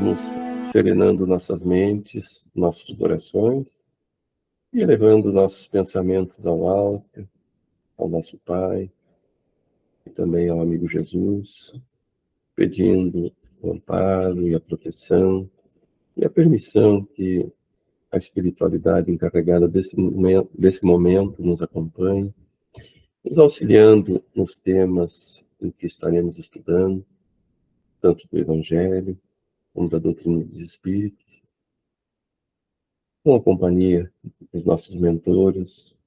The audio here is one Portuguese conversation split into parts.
irmos serenando nossas mentes, nossos corações e elevando nossos pensamentos ao alto, ao nosso Pai e também ao amigo Jesus, pedindo o amparo e a proteção e a permissão que a espiritualidade encarregada desse momento nos acompanhe, nos auxiliando nos temas em que estaremos estudando, tanto do Evangelho como da doutrina dos Espíritos, com a companhia dos nossos mentores,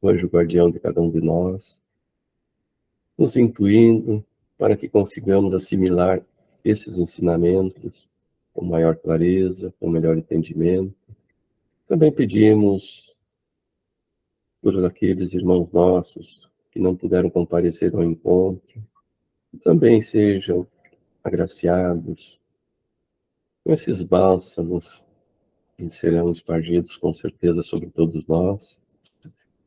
o anjo guardião de cada um de nós, nos intuindo para que consigamos assimilar esses ensinamentos com maior clareza, com melhor entendimento. Também pedimos por aqueles irmãos nossos que não puderam comparecer ao encontro, que também sejam agraciados com esses bálsamos que serão espargidos com certeza sobre todos nós,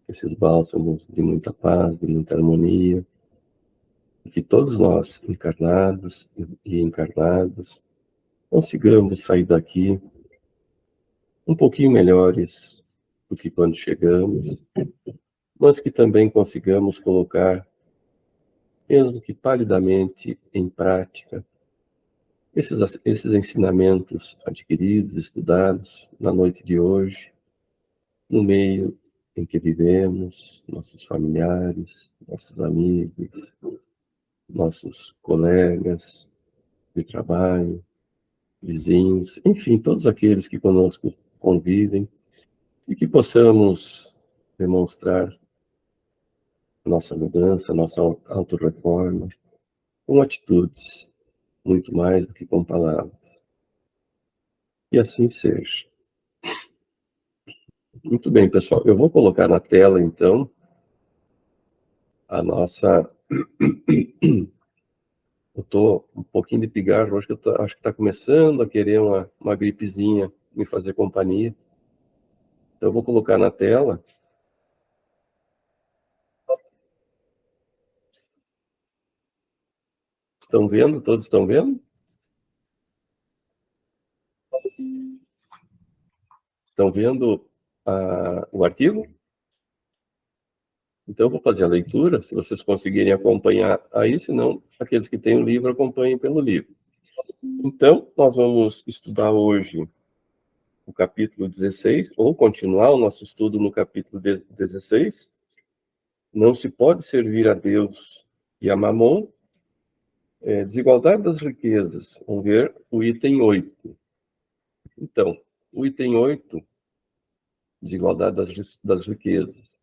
esses bálsamos de muita paz, de muita harmonia, e que todos nós, encarnados e encarnados, consigamos sair daqui um pouquinho melhores do que quando chegamos, mas que também consigamos colocar, mesmo que palidamente, em prática, esses ensinamentos adquiridos, estudados na noite de hoje, no meio em que vivemos, nossos familiares, nossos amigos, nossos colegas de trabalho, vizinhos, enfim, todos aqueles que conosco convivem, e que possamos demonstrar nossa mudança, nossa autorreforma, com atitudes, muito mais do que com palavras. E assim seja. Muito bem, pessoal. Eu vou colocar na tela, então, a nossa... Eu estou um pouquinho de pigarro, acho que está começando a querer uma gripezinha me fazer companhia. Então, eu vou colocar na tela. Estão vendo? Todos estão vendo? Estão vendo o arquivo? Então, eu vou fazer a leitura, se vocês conseguirem acompanhar aí, senão aqueles que têm o livro acompanhem pelo livro. Então, nós vamos estudar hoje o capítulo 16, ou continuar o nosso estudo no capítulo 16. Não se pode servir a Deus e a Mamon. Desigualdade das riquezas. Vamos ver o item 8. Então, o item 8, desigualdade das riquezas.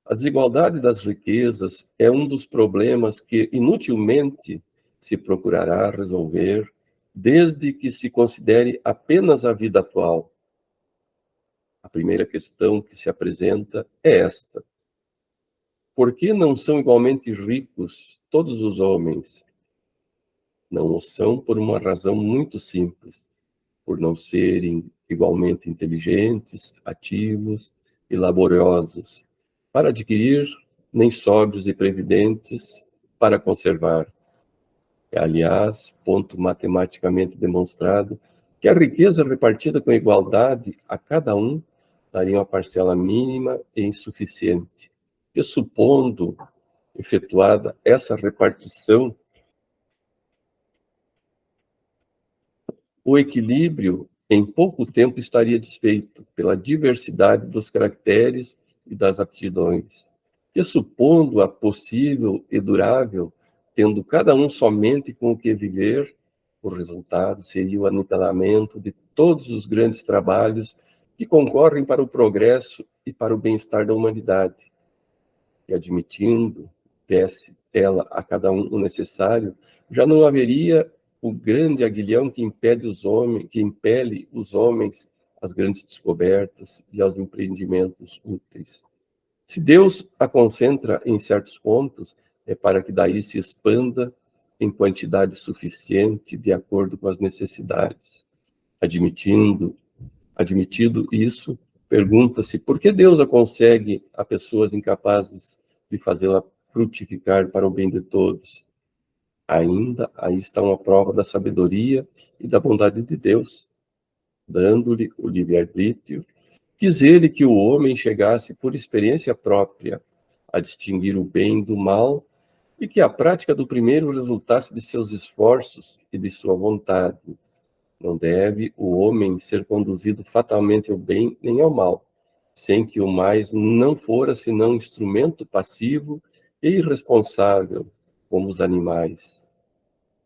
A desigualdade das riquezas é um dos problemas que inutilmente se procurará resolver desde que se considere apenas a vida atual. A primeira questão que se apresenta é esta: por que não são igualmente ricos todos os homens? Não o são por uma razão muito simples: por não serem igualmente inteligentes, ativos e laboriosos para adquirir, nem sóbrios e previdentes para conservar. É, aliás, ponto matematicamente demonstrado que a riqueza repartida com igualdade a cada um daria uma parcela mínima e insuficiente. E supondo efetuada essa repartição, o equilíbrio em pouco tempo estaria desfeito pela diversidade dos caracteres e das aptidões. E supondo-a possível e durável, tendo cada um somente com o que viver, o resultado seria o aniquilamento de todos os grandes trabalhos que concorrem para o progresso e para o bem-estar da humanidade. E admitindo, desse ela a cada um o necessário, já não haveria o grande aguilhão que impele os homens às grandes descobertas e aos empreendimentos úteis. Se Deus a concentra em certos pontos, é para que daí se expanda em quantidade suficiente de acordo com as necessidades. Admitido isso, pergunta-se por que Deus a consegue a pessoas incapazes de fazê-la frutificar para o bem de todos. Ainda aí está uma prova da sabedoria e da bondade de Deus, dando-lhe o livre-arbítrio. Quis ele que o homem chegasse por experiência própria a distinguir o bem do mal, e que a prática do primeiro resultasse de seus esforços e de sua vontade. Não deve o homem ser conduzido fatalmente ao bem nem ao mal, sem que o mais não fora senão instrumento passivo e irresponsável, como os animais.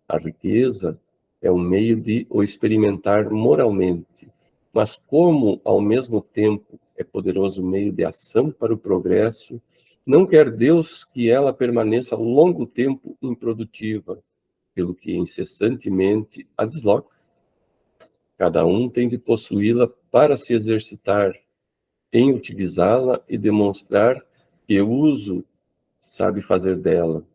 A riqueza é um meio de o experimentar moralmente, mas como, ao mesmo tempo, é poderoso meio de ação para o progresso, não quer Deus que ela permaneça longo tempo improdutiva, pelo que incessantemente a desloca. Cada um tem de possuí-la para se exercitar em utilizá-la e demonstrar que uso sabe fazer dela,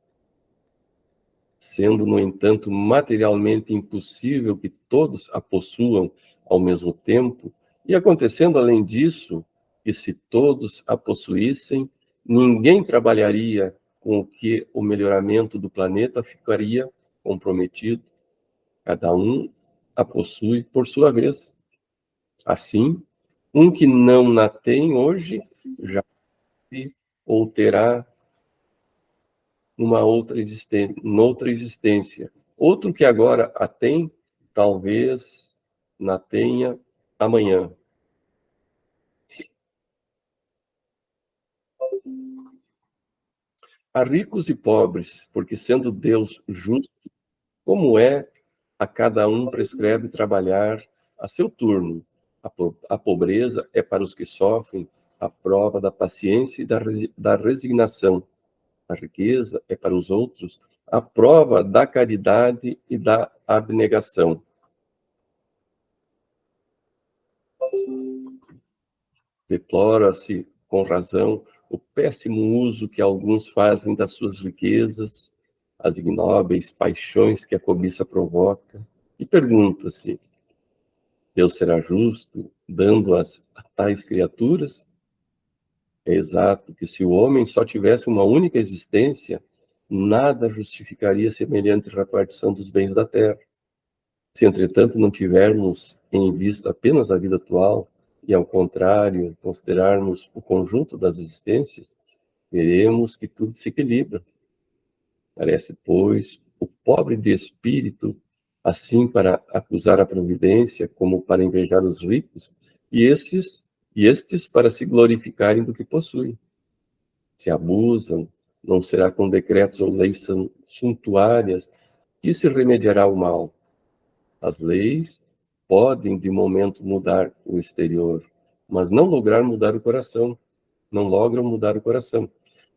sendo, no entanto, materialmente impossível que todos a possuam ao mesmo tempo, e acontecendo, além disso, que se todos a possuíssem, ninguém trabalharia com o que o melhoramento do planeta ficaria comprometido. Cada um a possui por sua vez. Assim, um que não na tem hoje, já ou terá noutra existência. Outro que agora a tem, talvez na tenha amanhã. Há ricos e pobres, porque sendo Deus justo, como é, a cada um prescreve trabalhar a seu turno. A pobreza é para os que sofrem a prova da paciência e da resignação. A riqueza é para os outros a prova da caridade e da abnegação. Deplora-se, com razão, o péssimo uso que alguns fazem das suas riquezas, as ignóbeis paixões que a cobiça provoca, e pergunta-se: Deus será justo, dando-as a tais criaturas? É exato que se o homem só tivesse uma única existência, nada justificaria semelhante repartição dos bens da terra. Se, entretanto, não tivermos em vista apenas a vida atual, e, ao contrário, considerarmos o conjunto das existências, veremos que tudo se equilibra. Parece, pois, o pobre de espírito, assim para acusar a providência, como para invejar os ricos, e estes para se glorificarem do que possuem. Se abusam, não será com decretos ou leis suntuárias que se remediará o mal. As leis podem, de momento, mudar o exterior, mas não lograr mudar o coração. Não logram mudar o coração.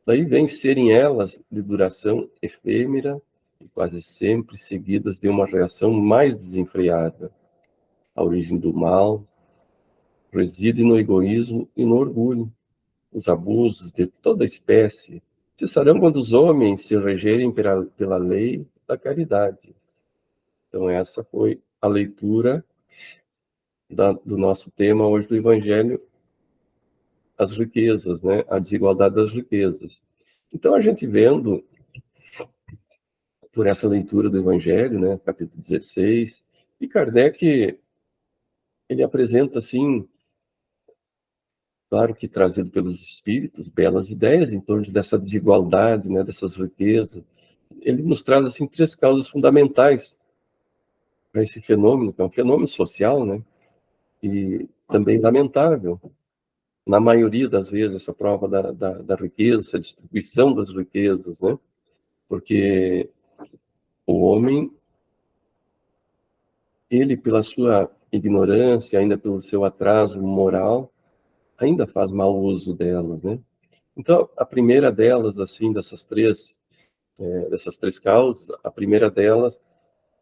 Daí vem serem elas de duração efêmera e quase sempre seguidas de uma reação mais desenfreada. A origem do mal reside no egoísmo e no orgulho. Os abusos de toda espécie cessarão quando os homens se regerem pela lei da caridade. Então, essa foi a leitura do nosso tema hoje do Evangelho, as riquezas, né? A desigualdade das riquezas. Então, a gente vendo por essa leitura do Evangelho, né, capítulo 16, e Kardec, ele apresenta, assim, claro que trazido pelos espíritos, belas ideias em torno dessa desigualdade, né, dessas riquezas. Ele nos traz, assim, três causas fundamentais para esse fenômeno, que é um fenômeno social, né, e também lamentável. Na maioria das vezes, essa prova da riqueza, essa distribuição das riquezas, né, porque o homem, ele, pela sua ignorância, ainda pelo seu atraso moral, ainda faz mau uso delas, né? Então, a primeira delas, assim, dessas três causas, a primeira delas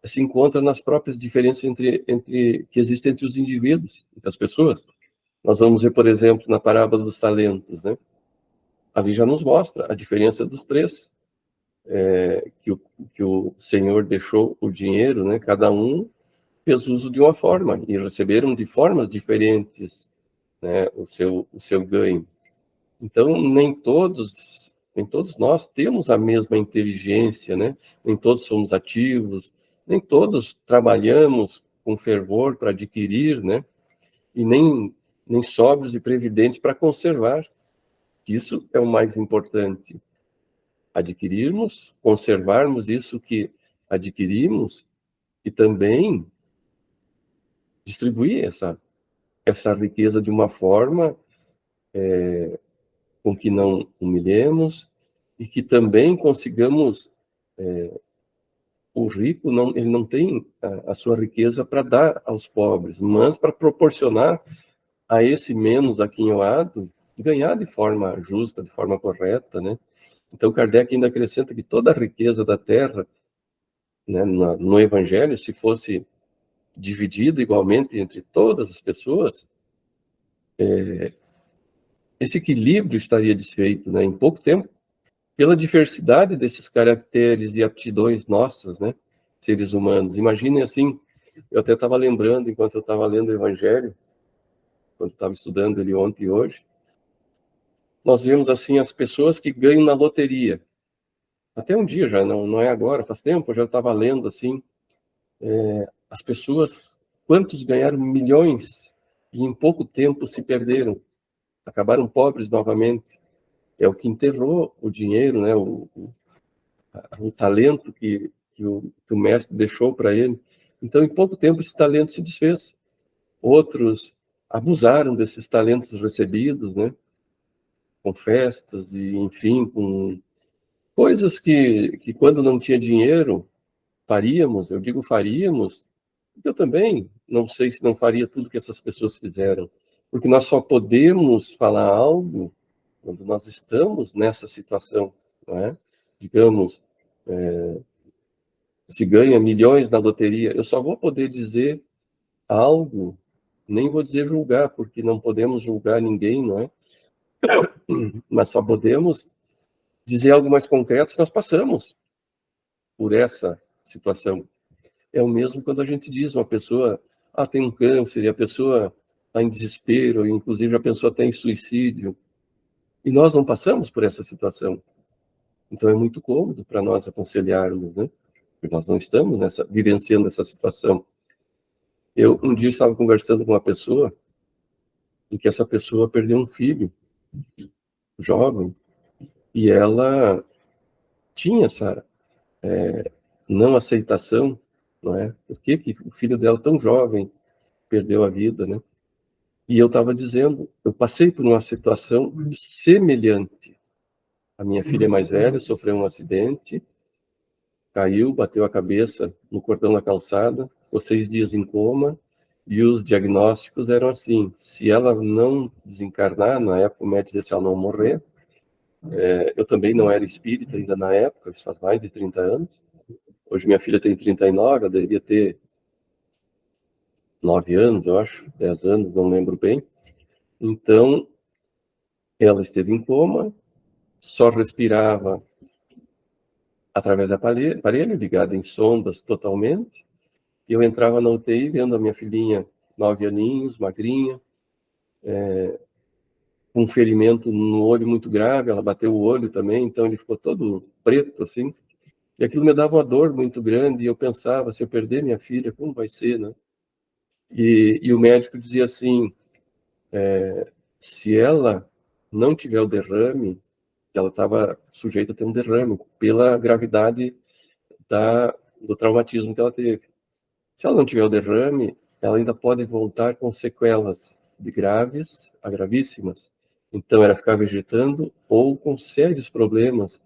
se encontra nas próprias diferenças que existem entre os indivíduos, entre as pessoas. Nós vamos ver, por exemplo, na parábola dos talentos, né? Ali já nos mostra a diferença dos três, que o Senhor deixou o dinheiro, né? Cada um fez uso de uma forma e receberam de formas diferentes, né, o seu ganho. Então, nem todos Nem todos nós temos a mesma inteligência, né? Nem todos somos ativos, nem todos trabalhamos com fervor para adquirir, né? E nem sóbrios e previdentes para conservar. Isso é o mais importante. Adquirirmos, conservarmos isso que adquirimos e também distribuir essa riqueza de uma forma com que não humilhemos e que também consigamos. O rico ele não tem a sua riqueza para dar aos pobres, mas para proporcionar a esse menos aquinhoado ganhar de forma justa, de forma correta, né? Então Kardec ainda acrescenta que toda a riqueza da terra, né, no Evangelho, se fosse dividida igualmente entre todas as pessoas, esse equilíbrio estaria desfeito, né, em pouco tempo, pela diversidade desses caracteres e aptidões nossas, né, seres humanos. Imaginem assim, eu até estava lembrando, enquanto eu estava lendo o Evangelho, quando estava estudando ele ontem e hoje, nós vemos assim as pessoas que ganham na loteria. Até um dia já, não é agora, faz tempo, eu já estava lendo assim, as pessoas, quantos ganharam milhões e em pouco tempo se perderam, acabaram pobres novamente. É o que enterrou o dinheiro, né? O talento que o mestre deixou para ele. Então, em pouco tempo, esse talento se desfez. Outros abusaram desses talentos recebidos, né? Com festas e, enfim, com coisas que quando não tinha dinheiro, faríamos, eu digo faríamos, eu também não sei se não faria tudo que essas pessoas fizeram, porque nós só podemos falar algo quando nós estamos nessa situação, não é? Digamos, se ganha milhões na loteria, eu só vou poder dizer algo, nem vou dizer julgar, porque não podemos julgar ninguém, não é? Mas só podemos dizer algo mais concreto se nós passamos por essa situação. É o mesmo quando a gente diz uma pessoa, tem um câncer, e a pessoa está em desespero, inclusive a pessoa está em suicídio, e nós não passamos por essa situação. Então é muito cômodo para nós aconselharmos, né? Porque nós não estamos vivenciando essa situação. Eu um dia estava conversando com uma pessoa em que essa pessoa perdeu um filho jovem e ela tinha essa não aceitação, não é? Por que o filho dela tão jovem perdeu a vida, né? E eu estava dizendo, eu passei por uma situação semelhante. A minha filha mais velha sofreu um acidente, caiu, bateu a cabeça no cordão da calçada, ficou 6 dias em coma, e os diagnósticos eram assim: se ela não desencarnar, na época o médico disse se ela não morrer, eu também não era espírita ainda na época, isso faz mais de 30 anos, hoje minha filha tem 39, ela deveria ter 9 anos, eu acho, 10 anos, não lembro bem. Então, ela esteve em coma, só respirava através do aparelho ligado em sondas totalmente. E eu entrava na UTI vendo a minha filhinha, 9 aninhos, magrinha, com um ferimento no olho muito grave, ela bateu o olho também, então ele ficou todo preto, assim. E aquilo me dava uma dor muito grande, e eu pensava, se eu perder minha filha, como vai ser, né? E o médico dizia assim, se ela não tiver o derrame, ela estava sujeita a ter um derrame, pela gravidade do traumatismo que ela teve. Se ela não tiver o derrame, ela ainda pode voltar com sequelas de graves a gravíssimas. Então, era ficar vegetando ou com sérios problemas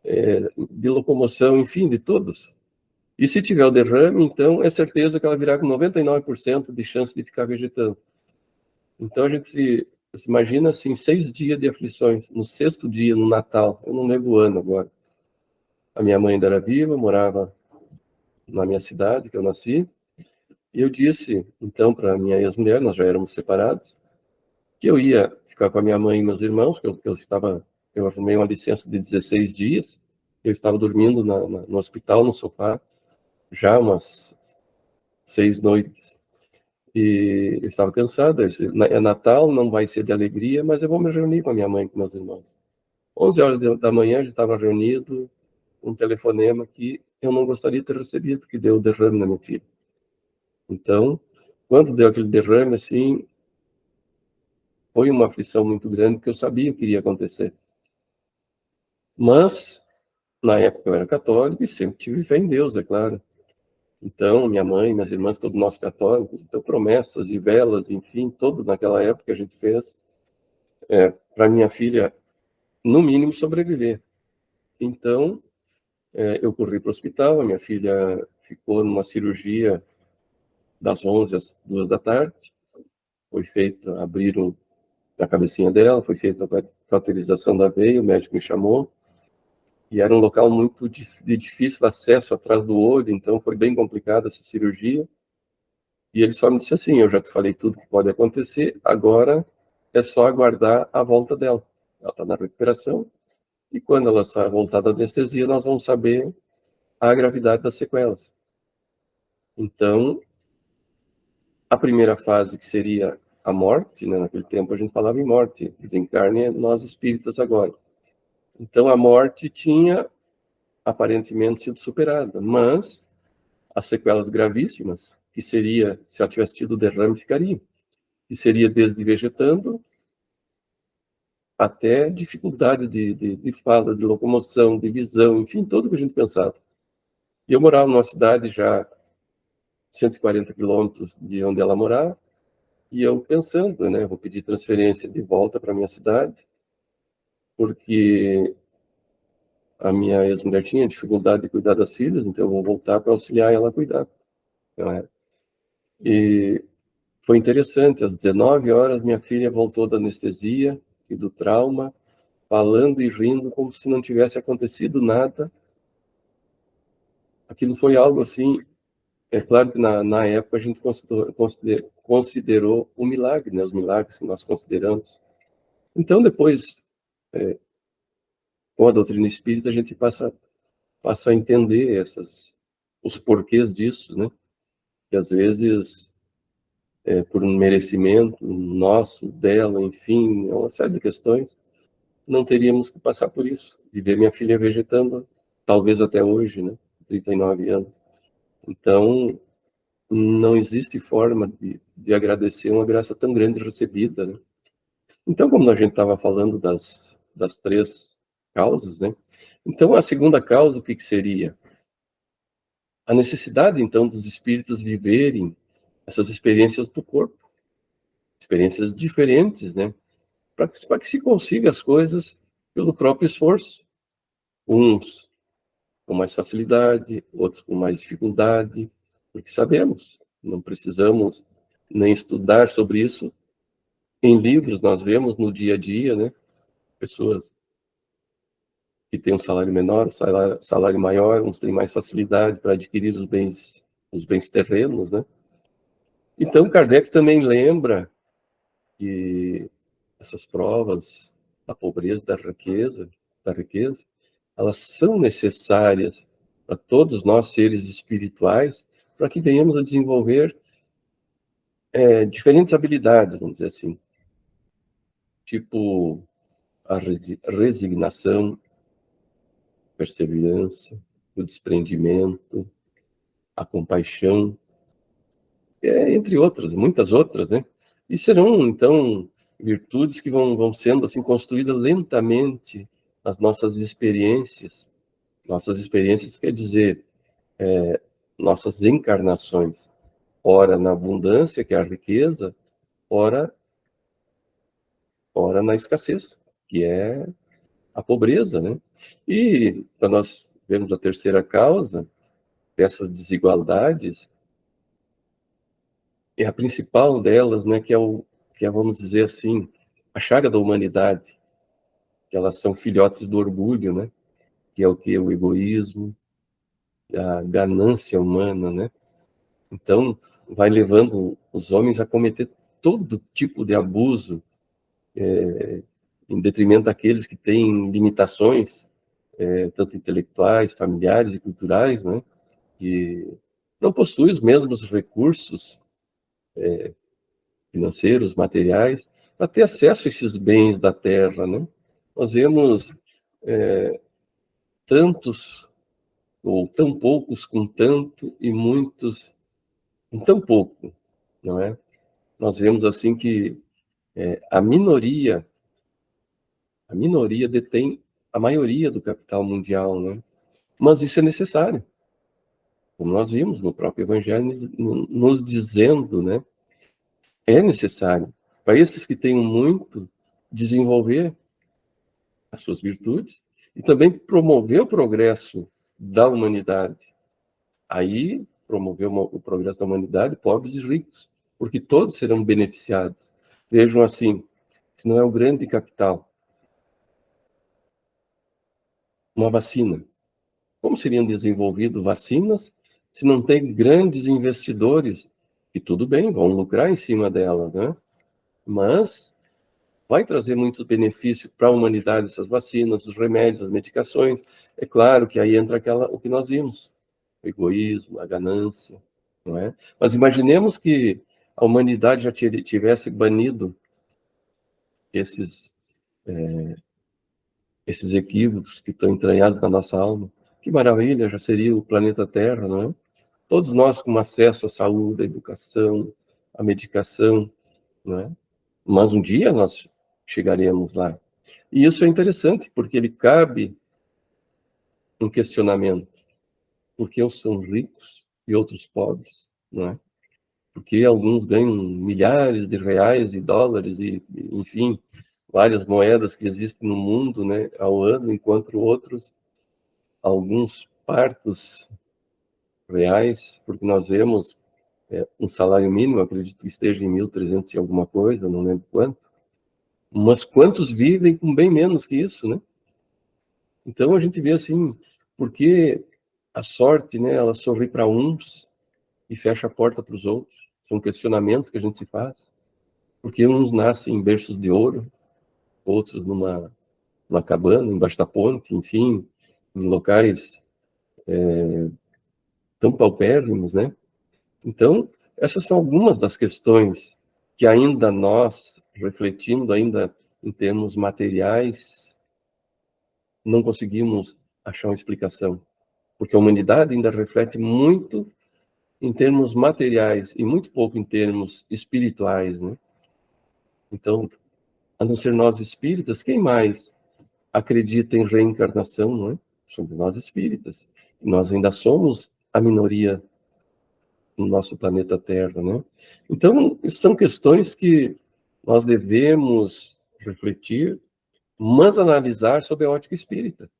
de locomoção, enfim, de todos. E se tiver o derrame, então é certeza que ela virá com 99% de chance de ficar vegetando. Então, a gente se imagina assim, 6 dias de aflições. No 6º dia, no Natal, eu não lembro o ano agora, a minha mãe ainda era viva, morava na minha cidade, que eu nasci. E eu disse, então, para minha ex-mulher, nós já éramos separados, que eu ia ficar com a minha mãe e meus irmãos, que eu arrumei uma licença de 16 dias, eu estava dormindo no hospital, no sofá, já umas 6 noites, e eu estava cansado, eu disse, é Natal, não vai ser de alegria, mas eu vou me reunir com a minha mãe e com meus irmãos. 11 horas da manhã, a gente estava reunido, um telefonema que eu não gostaria de ter recebido, que deu o derrame na minha filha. Então, quando deu aquele derrame, assim, foi uma aflição muito grande, porque eu sabia o que iria acontecer. Mas, na época eu era católico e sempre tive fé em Deus, é claro. Então, minha mãe, minhas irmãs, todos nós católicos, então promessas e velas, enfim, tudo naquela época a gente fez para minha filha, no mínimo, sobreviver. Então, eu corri para o hospital, a minha filha ficou numa cirurgia das 11 às 2 da tarde, foi feita, abriram a cabecinha dela, foi feita a cauterização da veia, o médico me chamou, e era um local muito de difícil acesso atrás do olho, então foi bem complicada essa cirurgia. E ele só me disse assim: eu já te falei tudo que pode acontecer, agora é só aguardar a volta dela. Ela está na recuperação, e quando ela voltar da anestesia, nós vamos saber a gravidade das sequelas. Então, a primeira fase, que seria a morte, né? Naquele tempo a gente falava em morte, desencarne é nós espíritas agora. Então, a morte tinha aparentemente sido superada, mas as sequelas gravíssimas, que seria, se ela tivesse tido derrame, ficaria. E seria desde vegetando até dificuldade de fala, de locomoção, de visão, enfim, tudo que a gente pensava. E eu morava numa cidade já 140 quilômetros de onde ela morava, e eu pensando, né, vou pedir transferência de volta para minha cidade, porque a minha ex-mulher tinha dificuldade de cuidar das filhas, então eu vou voltar para auxiliar ela a cuidar. Né? E foi interessante, às 19 horas minha filha voltou da anestesia e do trauma, falando e rindo como se não tivesse acontecido nada. Aquilo foi algo assim, é claro que na época a gente considerou um milagre, né? Os milagres que nós consideramos. Então depois, com a doutrina espírita, a gente passa a entender os porquês disso, né? Que às vezes, por um merecimento nosso, dela, enfim, uma série de questões, não teríamos que passar por isso, de ver minha filha vegetando, talvez até hoje, né? 39 anos. Então, não existe forma de agradecer uma graça tão grande recebida, né? Então, como a gente estava falando das três causas, né? Então, a segunda causa, o que seria? A necessidade, então, dos espíritos viverem essas experiências do corpo, experiências diferentes, né? Para que se consiga as coisas pelo próprio esforço. Uns com mais facilidade, outros com mais dificuldade, porque sabemos, não precisamos nem estudar sobre isso. Em livros nós vemos no dia a dia, né? Pessoas que têm um salário menor, um salário maior, uns têm mais facilidade para adquirir os bens terrenos, né? Então Kardec também lembra que essas provas da pobreza, da riqueza, elas são necessárias para todos nós seres espirituais, para que venhamos a desenvolver diferentes habilidades, vamos dizer assim, tipo a resignação, perseverança, o desprendimento, a compaixão, entre outras, muitas outras, né? E serão, então, virtudes que vão sendo assim construídas lentamente nas nossas experiências. Nossas experiências quer dizer nossas encarnações, ora na abundância, que é a riqueza, ora na escassez, que é a pobreza, né? E para nós vermos a terceira causa dessas desigualdades, é a principal delas, né, vamos dizer assim, a chaga da humanidade, que elas são filhotes do orgulho, né? Que é o que? O egoísmo, a ganância humana, né? Então, vai levando os homens a cometer todo tipo de abuso, em detrimento daqueles que têm limitações, tanto intelectuais, familiares e culturais, né? Que não possuem os mesmos recursos financeiros, materiais, para ter acesso a esses bens da terra, né? Nós vemos tantos ou tão poucos com tanto e muitos com tão pouco, não é? Nós vemos assim que a minoria detém a maioria do capital mundial, né? Mas isso é necessário, como nós vimos no próprio Evangelho nos dizendo, né? É necessário para esses que têm muito desenvolver as suas virtudes e também promover o progresso da humanidade. Aí, promover o progresso da humanidade, pobres e ricos, porque todos serão beneficiados. Vejam assim, se não é o grande capital, uma vacina. Como seriam desenvolvidas vacinas se não tem grandes investidores? E tudo bem, vão lucrar em cima dela, né? Mas vai trazer muito benefício para a humanidade essas vacinas, os remédios, as medicações. É claro que aí entra o que nós vimos, o egoísmo, a ganância, não é? Mas imaginemos que a humanidade já tivesse banido esses esses equívocos que estão entranhados na nossa alma. Que maravilha, já seria o planeta Terra, não é? Todos nós com acesso à saúde, à educação, à medicação, não é? Mas um dia nós chegaremos lá. E isso é interessante, porque ele cabe um questionamento. Por que uns são ricos e outros pobres, não é? Porque alguns ganham milhares de reais e dólares e, enfim, várias moedas que existem no mundo, né, ao ano, enquanto outros, alguns partos reais, porque nós vemos um salário mínimo, acredito que esteja em 1.300 e alguma coisa, não lembro quanto, mas quantos vivem com bem menos que isso, né? Então a gente vê assim, porque a sorte, né, ela sorri para uns e fecha a porta para os outros. São questionamentos que a gente se faz. Porque uns nascem em berços de ouro, outros numa cabana, embaixo da ponte, enfim, em locais tão paupérrimos, né? Então, essas são algumas das questões que ainda nós, refletindo ainda em termos materiais, não conseguimos achar uma explicação. Porque a humanidade ainda reflete muito em termos materiais e muito pouco em termos espirituais, né? Então, a não ser nós espíritas, quem mais acredita em reencarnação, não é? Somos nós espíritas. Nós ainda somos a minoria no nosso planeta Terra, né? Então, são questões que nós devemos refletir, mas analisar sob a ótica espírita.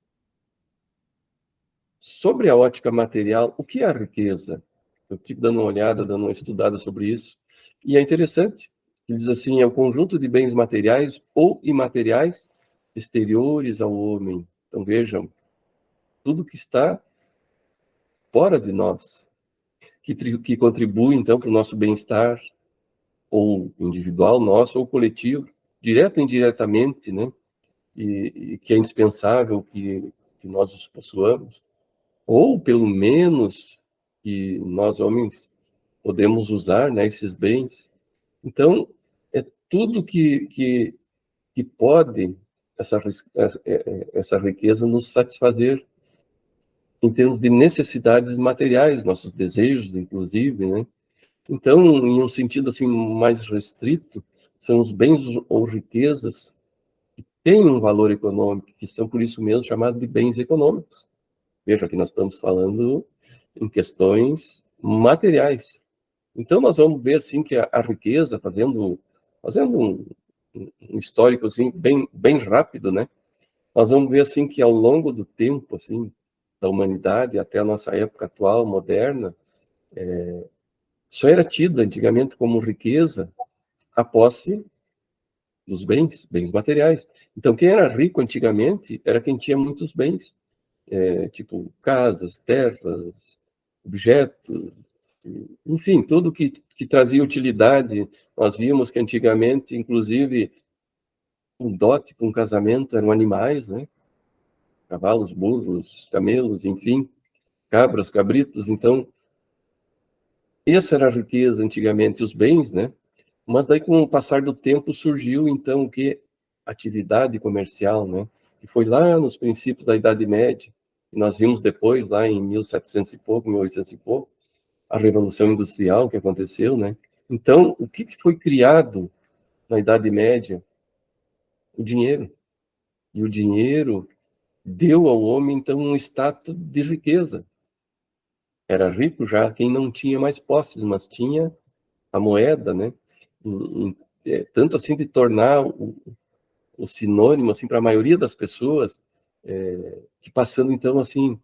Sobre a ótica material, o que é a riqueza? Eu estive dando uma olhada, dando uma estudada sobre isso, e é interessante. Ele diz assim, é o conjunto de bens materiais ou imateriais exteriores ao homem. Então, vejam, tudo que está fora de nós, que contribui, então, para o nosso bem-estar, ou individual nosso, ou coletivo, direto ou indiretamente, né? E que é indispensável que nós os possuamos, ou pelo menos que nós, homens, podemos usar, né, esses bens. Então, é tudo que pode essa riqueza nos satisfazer em termos de necessidades materiais, nossos desejos, inclusive, né? Então, em um sentido assim mais restrito, são os bens ou riquezas que têm um valor econômico, que são por isso mesmo chamados de bens econômicos. Veja que nós estamos falando em questões materiais. Então, nós vamos ver assim que a riqueza, fazendo um histórico assim bem rápido, né? Nós vamos ver assim que ao longo do tempo assim da humanidade até a nossa época atual moderna, só era tida antigamente como riqueza a posse dos bens materiais. Então, quem era rico antigamente era quem tinha muitos bens, tipo casas, terras, objetos, enfim, tudo que trazia utilidade. Nós vimos que antigamente, inclusive, um dote para um casamento eram animais, né? Cavalos, burros, camelos, enfim, cabras, cabritos. Então, essa era a riqueza antigamente, os bens, né? Mas daí, com o passar do tempo, surgiu, então, o que? Atividade comercial, né? que foi lá nos princípios da Idade Média, e nós vimos depois, lá em 1700 e pouco, 1800 e pouco, a Revolução Industrial que aconteceu, né? Então, o que foi criado na Idade Média? O dinheiro. E o dinheiro deu ao homem, então, um status de riqueza. Era rico já quem não tinha mais posses, mas tinha a moeda, né? Tanto assim de tornar o sinônimo assim para a maioria das pessoas, que passando então assim,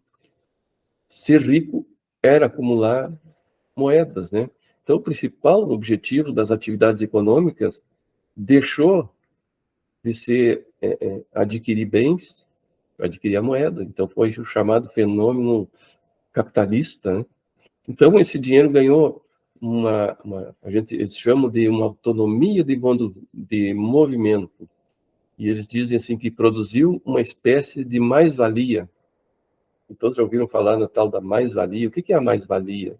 ser rico era acumular moedas, né? Então o principal objetivo das atividades econômicas deixou de ser adquirir bens, adquirir a moeda. Então foi o chamado fenômeno capitalista, né? Então esse dinheiro ganhou eles chamam de uma autonomia de movimento. E eles dizem assim que produziu uma espécie de mais-valia. Então, já ouviram falar no tal da mais-valia? O que é a mais-valia?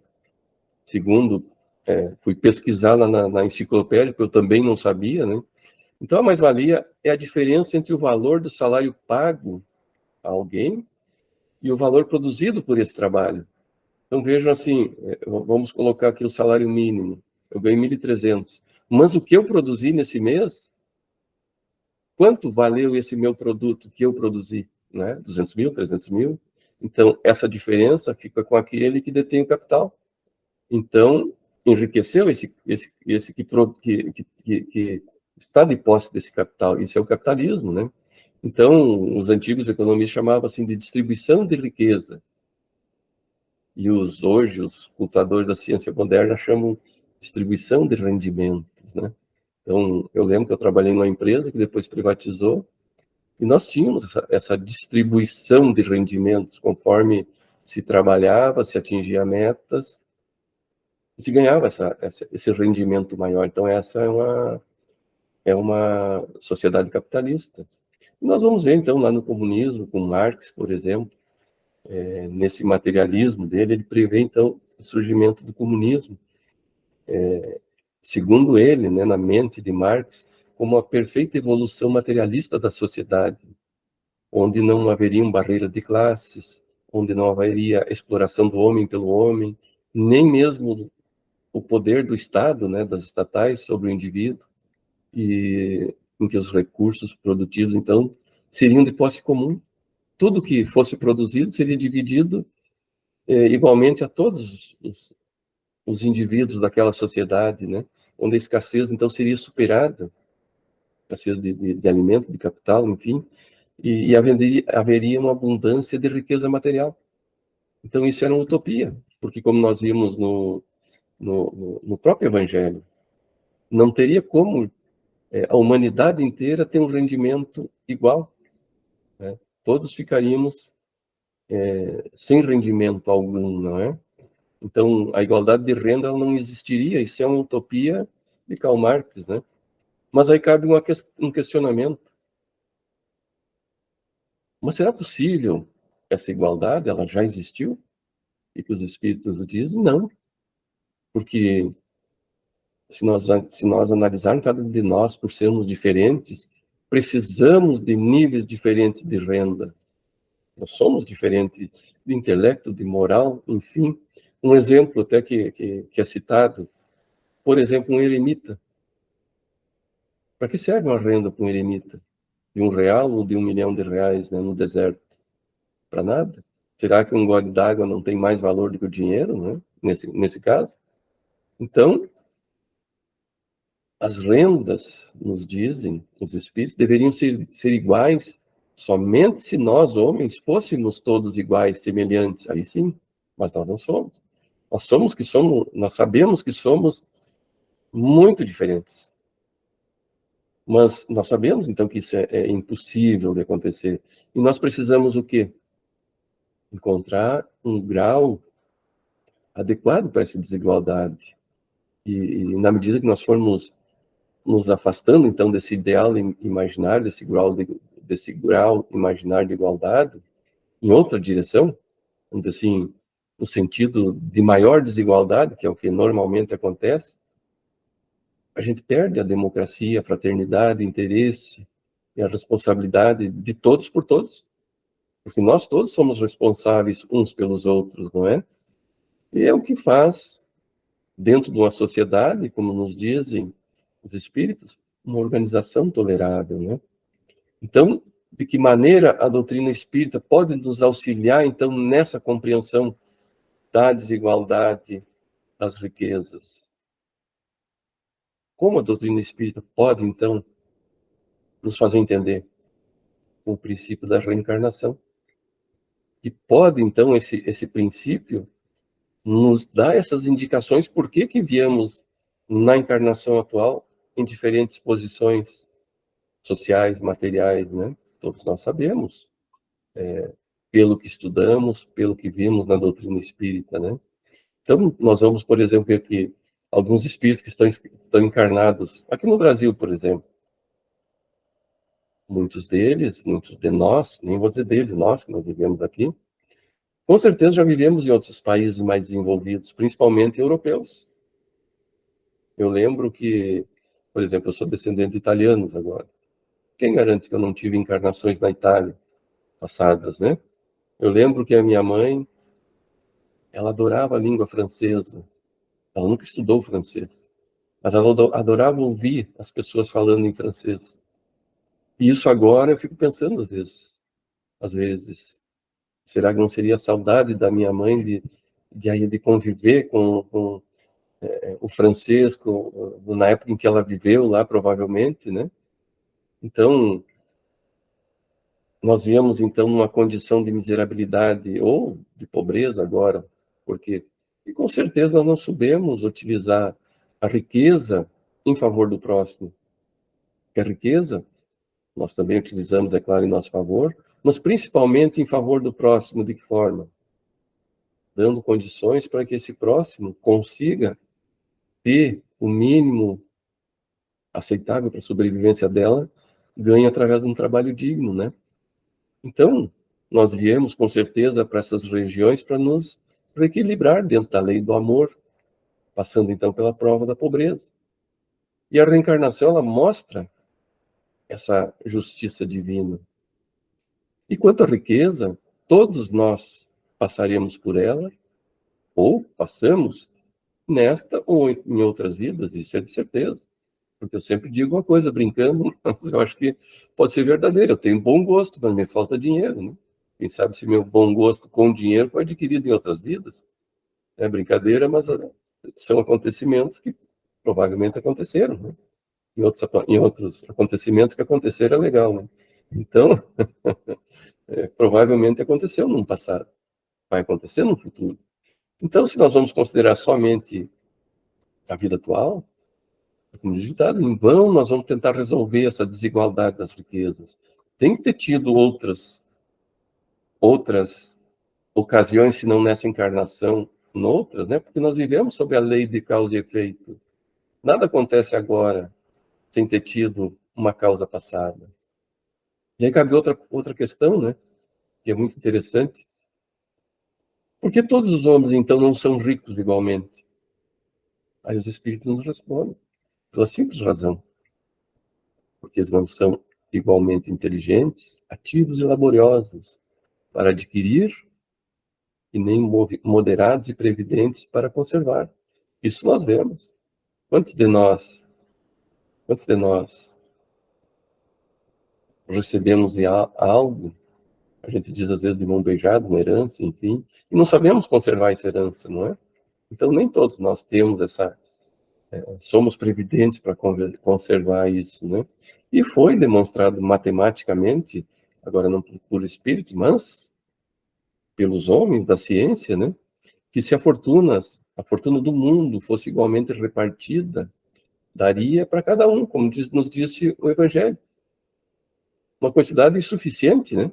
Segundo, fui pesquisar lá na enciclopédia, que eu também não sabia, né? Então, a mais-valia é a diferença entre o valor do salário pago a alguém e o valor produzido por esse trabalho. Então, vejam assim, vamos colocar aqui o salário mínimo. Eu ganho 1.300. Mas o que eu produzi nesse mês, quanto valeu esse meu produto que eu produzi? Né? 200 mil, 300 mil? Então, essa diferença fica com aquele que detém o capital. Então, enriqueceu esse que está de posse desse capital. Isso é o capitalismo, né? Então, os antigos economistas chamavam assim de distribuição de riqueza. E hoje, os cultuadores da ciência moderna chamam distribuição de rendimentos, né? Então, eu lembro que eu trabalhei numa empresa que depois privatizou, e nós tínhamos essa distribuição de rendimentos, conforme se trabalhava, se atingia metas, e se ganhava esse rendimento maior. Então, essa é uma sociedade capitalista. E nós vamos ver, então, lá no comunismo, com Marx, por exemplo, nesse materialismo dele, ele prevê, então, o surgimento do comunismo, segundo ele, né, na mente de Marx, como a perfeita evolução materialista da sociedade, onde não haveria barreira de classes, onde não haveria exploração do homem pelo homem, nem mesmo o poder do Estado, né, das estatais sobre o indivíduo, e em que os recursos produtivos, então, seriam de posse comum. Tudo que fosse produzido seria dividido igualmente a todos os indivíduos daquela sociedade, né, onde a escassez, então, seria superada, escassez de alimento, de capital, enfim, e haveria uma abundância de riqueza material. Então, isso era uma utopia, porque, como nós vimos no próprio Evangelho, não teria como a humanidade inteira ter um rendimento igual, né? Todos ficaríamos sem rendimento algum, não é? Então, a igualdade de renda ela não existiria, isso é uma utopia de Karl Marx, né? Mas aí cabe um questionamento. Mas será possível essa igualdade? Ela já existiu? E que os espíritos dizem não, porque se nós analisarmos cada um de nós por sermos diferentes, precisamos de níveis diferentes de renda. Nós somos diferentes de intelecto, de moral, enfim. Um exemplo até que é citado, por exemplo, um eremita. Para que serve uma renda para um eremita? De R$ 1 ou de R$ 1 milhão, né, no deserto? Para nada. Será que um gole d'água não tem mais valor do que o dinheiro, né? Nesse caso? Então, as rendas, nos dizem os espíritos, deveriam ser iguais somente se nós, homens, fôssemos todos iguais, semelhantes. Aí sim, mas nós não somos. Nós sabemos que somos muito diferentes. Mas nós sabemos, então, que isso é impossível de acontecer. E nós precisamos o quê? Encontrar um grau adequado para essa desigualdade. E na medida que nós formos nos afastando, então, desse ideal imaginário, desse grau imaginário de igualdade, em outra direção, vamos dizer assim, no sentido de maior desigualdade, que é o que normalmente acontece, a gente perde a democracia, a fraternidade, interesse, e a responsabilidade de todos por todos, porque nós todos somos responsáveis uns pelos outros, não é? E é o que faz, dentro de uma sociedade, como nos dizem os espíritos, uma organização tolerável, né? Então, de que maneira a doutrina espírita pode nos auxiliar, então, nessa compreensão da desigualdade das riquezas? Como a doutrina espírita pode, então, nos fazer entender o princípio da reencarnação? E pode, então, esse princípio nos dar essas indicações por que viemos na encarnação atual em diferentes posições sociais, materiais, né? Todos nós sabemos, pelo que estudamos, pelo que vimos na doutrina espírita, né? Então, nós vamos, por exemplo, ver aqui alguns espíritos que estão encarnados aqui no Brasil, por exemplo. Muitos deles, muitos de nós, nem vou dizer deles, nós que nós vivemos aqui, com certeza já vivemos em outros países mais desenvolvidos, principalmente europeus. Eu lembro que, por exemplo, eu sou descendente de italianos agora. Quem garante que eu não tive encarnações na Itália passadas, né? Eu lembro que a minha mãe, ela adorava a língua francesa. Ela nunca estudou francês, mas ela adorava ouvir as pessoas falando em francês. E isso agora eu fico pensando às vezes, será que não seria a saudade da minha mãe de conviver com o francês, na época em que ela viveu lá, provavelmente, né? Então, nós viemos, então, numa condição de miserabilidade ou de pobreza agora, porque, e com certeza, nós não soubemos utilizar a riqueza em favor do próximo. Que a riqueza, nós também utilizamos, é claro, em nosso favor, mas principalmente em favor do próximo. De que forma? Dando condições para que esse próximo consiga ter o mínimo aceitável para a sobrevivência dela, ganhe através de um trabalho digno, né? Então, nós viemos com certeza para essas regiões para nos reequilibrar dentro da lei do amor, passando então pela prova da pobreza. E a reencarnação, ela mostra essa justiça divina. E quanto à riqueza, todos nós passaremos por ela, ou passamos nesta ou em outras vidas, isso é de certeza. Porque eu sempre digo uma coisa, brincando, mas eu acho que pode ser verdadeiro. Eu tenho bom gosto, mas me falta dinheiro, né? Quem sabe se meu bom gosto com dinheiro foi adquirido em outras vidas. É brincadeira, mas são acontecimentos que provavelmente aconteceram, né? Em outros acontecimentos que aconteceram é legal, né? Então, provavelmente aconteceu no passado, vai acontecer no futuro. Então, se nós vamos considerar somente a vida atual, como digitado, em vão nós vamos tentar resolver essa desigualdade das riquezas. Tem que ter tido outras ocasiões, se não nessa encarnação, noutras, né? Porque nós vivemos sob a lei de causa e efeito. Nada acontece agora sem ter tido uma causa passada. E aí cabe outra questão, né? Que é muito interessante. Por que todos os homens, então, não são ricos igualmente? Aí os espíritos nos respondem, pela simples razão. Porque eles não são igualmente inteligentes, ativos e laboriosos para adquirir e nem moderados e previdentes para conservar. Isso nós vemos. Quantos de nós recebemos algo, a gente diz às vezes de mão beijada, uma herança, enfim, e não sabemos conservar essa herança, não é? Então nem todos nós temos somos previdentes para conservar isso, né? E foi demonstrado matematicamente, agora não por espírito, mas pelos homens da ciência, né? Que se a fortuna do mundo fosse igualmente repartida, daria para cada um, como nos disse o Evangelho, uma quantidade insuficiente, né?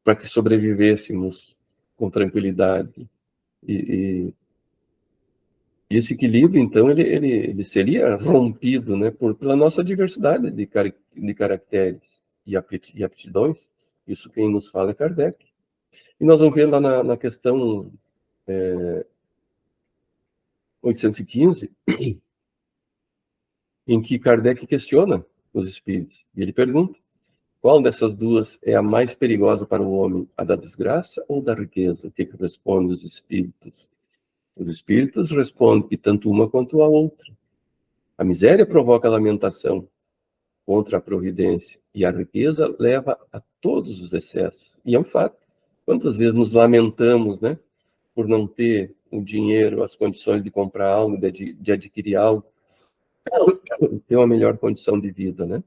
Para que sobrevivêssemos com tranquilidade. E esse equilíbrio, então, ele seria rompido, né, pela nossa diversidade de caracteres e aptidões. Isso quem nos fala é Kardec. E nós vamos ver lá na questão 815, em que Kardec questiona os espíritos. E ele pergunta: qual dessas duas é a mais perigosa para o homem, a da desgraça ou da riqueza? O que respondem os espíritos? Os espíritos respondem que tanto uma quanto a outra. A miséria provoca lamentação contra a providência, e a riqueza leva a todos os excessos. E é um fato. Quantas vezes nos lamentamos, né, por não ter o dinheiro, as condições de comprar algo, de adquirir algo, ter uma melhor condição de vida, né?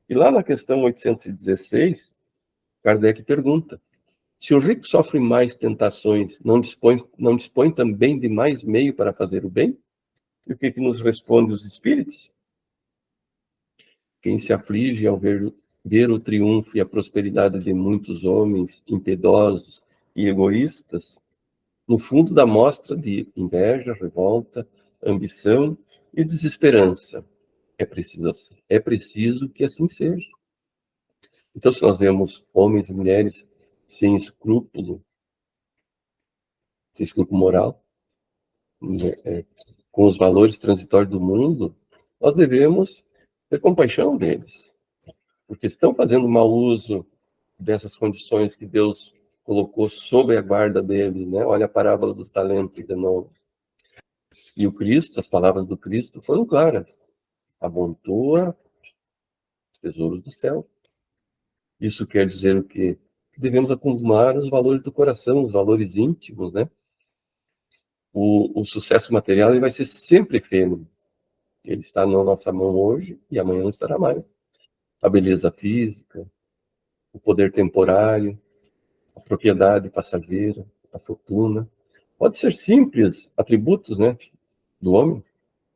E lá na questão 816, Kardec pergunta: se o rico sofre mais tentações, não dispõe também de mais meio para fazer o bem? E o que nos responde os espíritos? Quem se aflige ao ver o triunfo e a prosperidade de muitos homens impiedosos e egoístas, no fundo da mostra de inveja, revolta, ambição e desesperança. É preciso que assim seja. Então, se nós vemos homens e mulheres sem escrúpulo moral, com os valores transitórios do mundo, nós devemos ter compaixão deles, porque estão fazendo mau uso dessas condições que Deus colocou sob a guarda deles, né? Olha a parábola dos talentos de novo. E o Cristo, as palavras do Cristo foram claras: amontoa os tesouros do céu. Isso quer dizer o quê? Que devemos acumular os valores do coração, os valores íntimos, né? O sucesso material ele vai ser sempre efêmero. Ele está na nossa mão hoje e amanhã não estará mais. A beleza física, o poder temporário, a propriedade passageira, a fortuna. Pode ser simples atributos, né, do homem,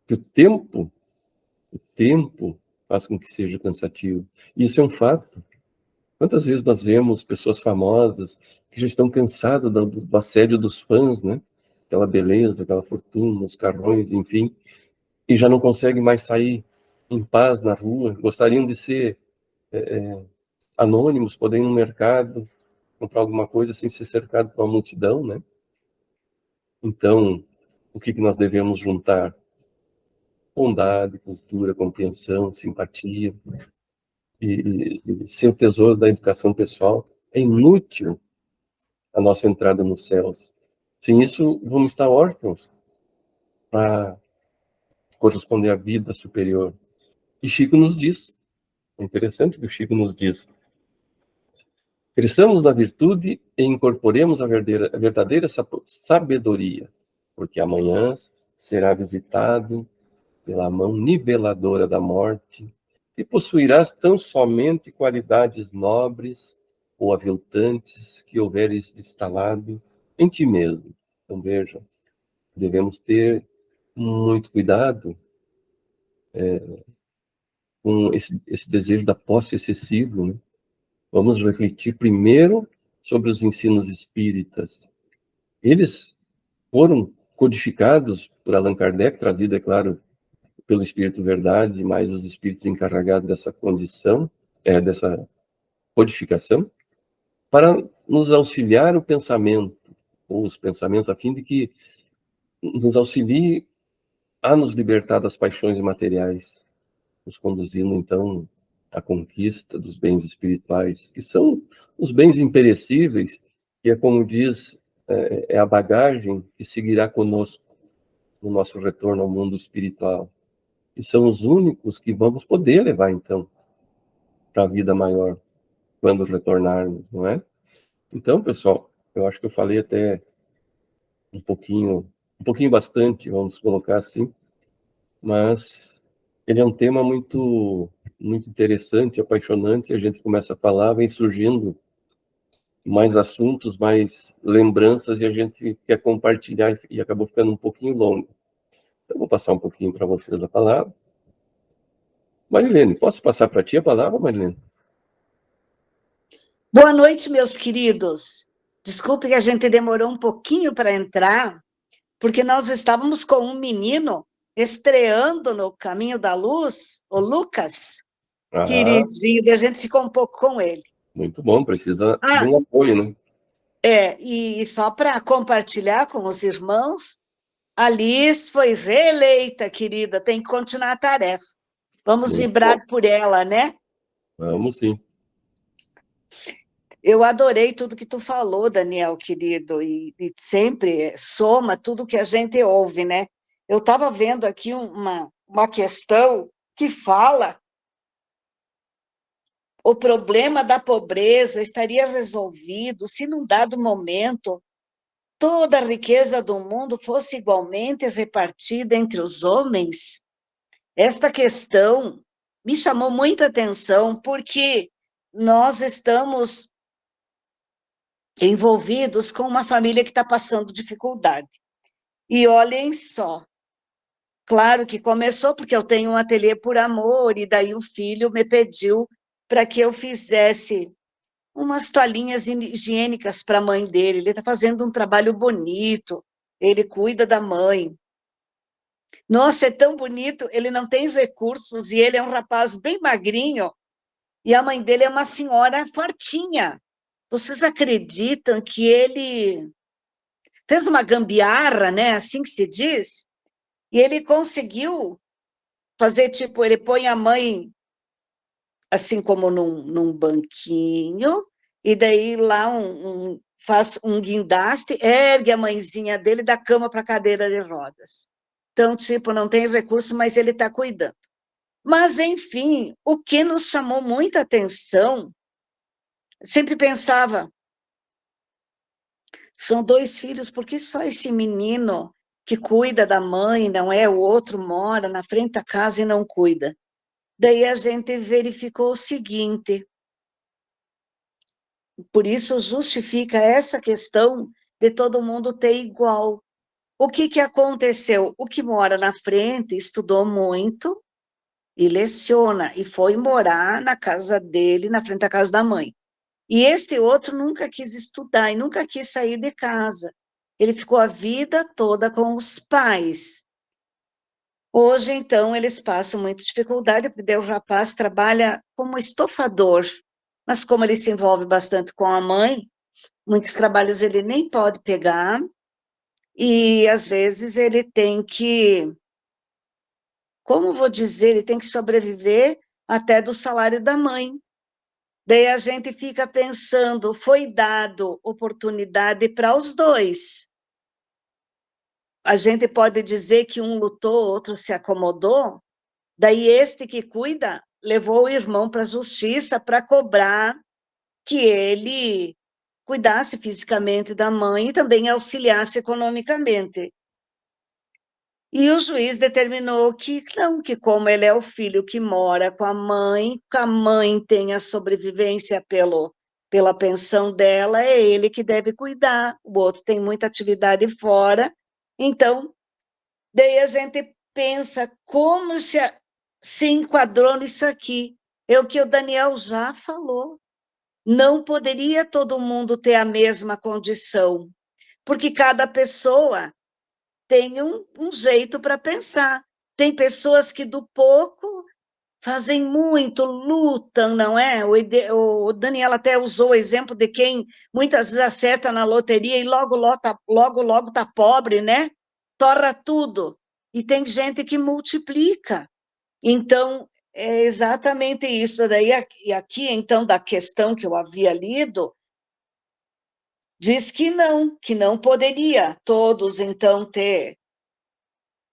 que o tempo faz com que seja cansativo. E isso é um fato. Quantas vezes nós vemos pessoas famosas que já estão cansadas do assédio dos fãs, né? Aquela beleza, aquela fortuna, os carrões, enfim, e já não conseguem mais sair em paz na rua, gostariam de ser anônimos, poder ir no mercado, comprar alguma coisa sem ser cercado por uma multidão, né? Então, o que nós devemos juntar? Bondade, cultura, compreensão, simpatia, e ser o tesouro da educação pessoal. É inútil a nossa entrada nos céus. Sem isso, vamos estar órfãos para corresponder à vida superior. E Chico nos diz, é interessante que o Chico nos diz: cresçamos na virtude e incorporemos a verdadeira sabedoria, porque amanhã será visitado pela mão niveladora da morte e possuirás tão somente qualidades nobres ou aviltantes que houveres instalado em ti mesmo. Então veja, devemos ter muito cuidado com esse desejo da posse excessivo, né? Vamos refletir primeiro sobre os ensinos espíritas. Eles foram codificados por Allan Kardec, trazido, é claro, pelo Espírito Verdade, mais os espíritos encarregados dessa condição, dessa codificação, para nos auxiliar o pensamento, ou os pensamentos, a fim de que nos auxilie a nos libertar das paixões materiais, nos conduzindo, então, à conquista dos bens espirituais, que são os bens imperecíveis, que é como diz, é a bagagem que seguirá conosco no nosso retorno ao mundo espiritual. E são os únicos que vamos poder levar, então, para a vida maior, quando retornarmos, não é? Então, pessoal, eu acho que eu falei até um pouquinho bastante, vamos colocar assim, mas ele é um tema muito interessante, apaixonante, a gente começa a falar, vem surgindo mais assuntos, mais lembranças, e a gente quer compartilhar e acabou ficando um pouquinho longo. Então, vou passar um pouquinho para vocês a palavra. Marilene, posso passar para ti a palavra, Marilene? Boa noite, meus queridos. Desculpe que a gente demorou um pouquinho para entrar, porque nós estávamos com um menino estreando no Caminho da Luz, o Lucas, queridinho, e a gente ficou um pouco com ele. Muito bom, precisa de um apoio, né? E só para compartilhar com os irmãos, a Liz foi reeleita, querida, tem que continuar a tarefa. Vamos vibrar por ela, né? Vamos sim. Eu adorei tudo que tu falou, Daniel, querido, e sempre soma tudo que a gente ouve, né? Eu estava vendo aqui uma questão que fala o problema da pobreza estaria resolvido se, num dado momento, toda a riqueza do mundo fosse igualmente repartida entre os homens. Esta questão me chamou muita atenção, porque nós estamos envolvidos com uma família que está passando dificuldade. E olhem só, claro que começou porque eu tenho um ateliê por amor, e daí o filho me pediu para que eu fizesse umas toalhinhas higiênicas para a mãe dele. Ele está fazendo um trabalho bonito, ele cuida da mãe. Nossa, é tão bonito, ele não tem recursos e ele é um rapaz bem magrinho, e a mãe dele é uma senhora fortinha. Vocês acreditam que ele fez uma gambiarra, né, assim que se diz, e ele conseguiu fazer, tipo, ele põe a mãe assim como num banquinho, e daí lá faz um guindaste, ergue a mãezinha dele da cama para a cadeira de rodas. Então, tipo, não tem recurso, mas ele está cuidando. Mas, enfim, o que nos chamou muita atenção, sempre pensava, são 2 filhos, por que só esse menino que cuida da mãe, não é? O outro mora na frente da casa e não cuida. Daí a gente verificou o seguinte, por isso justifica essa questão de todo mundo ter igual. O que aconteceu? O que mora na frente estudou muito e leciona, e foi morar na casa dele, na frente da casa da mãe. E este outro nunca quis estudar e nunca quis sair de casa. Ele ficou a vida toda com os pais. Hoje, então, eles passam muita dificuldade, porque o rapaz trabalha como estofador, mas como ele se envolve bastante com a mãe, muitos trabalhos ele nem pode pegar, e às vezes ele tem que, como vou dizer, ele tem que sobreviver até do salário da mãe. Daí a gente fica pensando, foi dado oportunidade para os dois. A gente pode dizer que um lutou, outro se acomodou, daí este que cuida levou o irmão para a justiça para cobrar que ele cuidasse fisicamente da mãe e também auxiliasse economicamente. E o juiz determinou que não, que como ele é o filho que mora com a mãe tem a sobrevivência pela pensão dela, é ele que deve cuidar, o outro tem muita atividade fora. Então, daí a gente pensa como se enquadrou nisso aqui. É o que o Daniel já falou. Não poderia todo mundo ter a mesma condição, porque cada pessoa tem um jeito para pensar. Tem pessoas que do pouco fazem muito, lutam, não é? O Daniel até usou o exemplo de quem muitas vezes acerta na loteria e logo tá pobre, né? Torra tudo. E tem gente que multiplica. Então, é exatamente isso. Daí, e aqui, então, da questão que eu havia lido, diz que não poderia todos, então, ter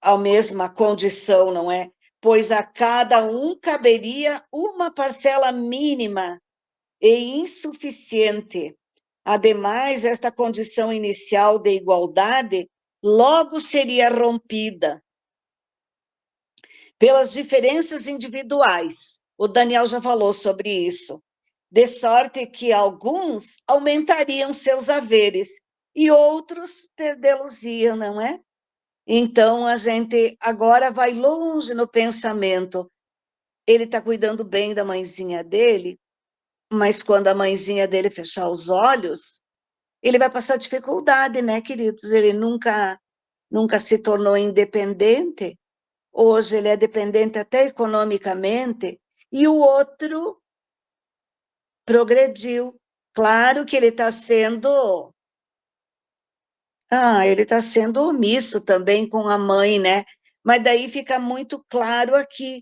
a mesma condição, não é? Pois a cada um caberia uma parcela mínima e insuficiente. Ademais, esta condição inicial de igualdade logo seria rompida pelas diferenças individuais. O Daniel já falou sobre isso. De sorte que alguns aumentariam seus haveres e outros perdê-los-iam, não é? Então, a gente agora vai longe no pensamento. Ele está cuidando bem da mãezinha dele, mas quando a mãezinha dele fechar os olhos, ele vai passar dificuldade, né, queridos? Ele nunca se tornou independente. Hoje ele é dependente até economicamente, e o outro progrediu. Claro que ele está sendo... ele está sendo omisso também com a mãe, né? Mas daí fica muito claro aqui.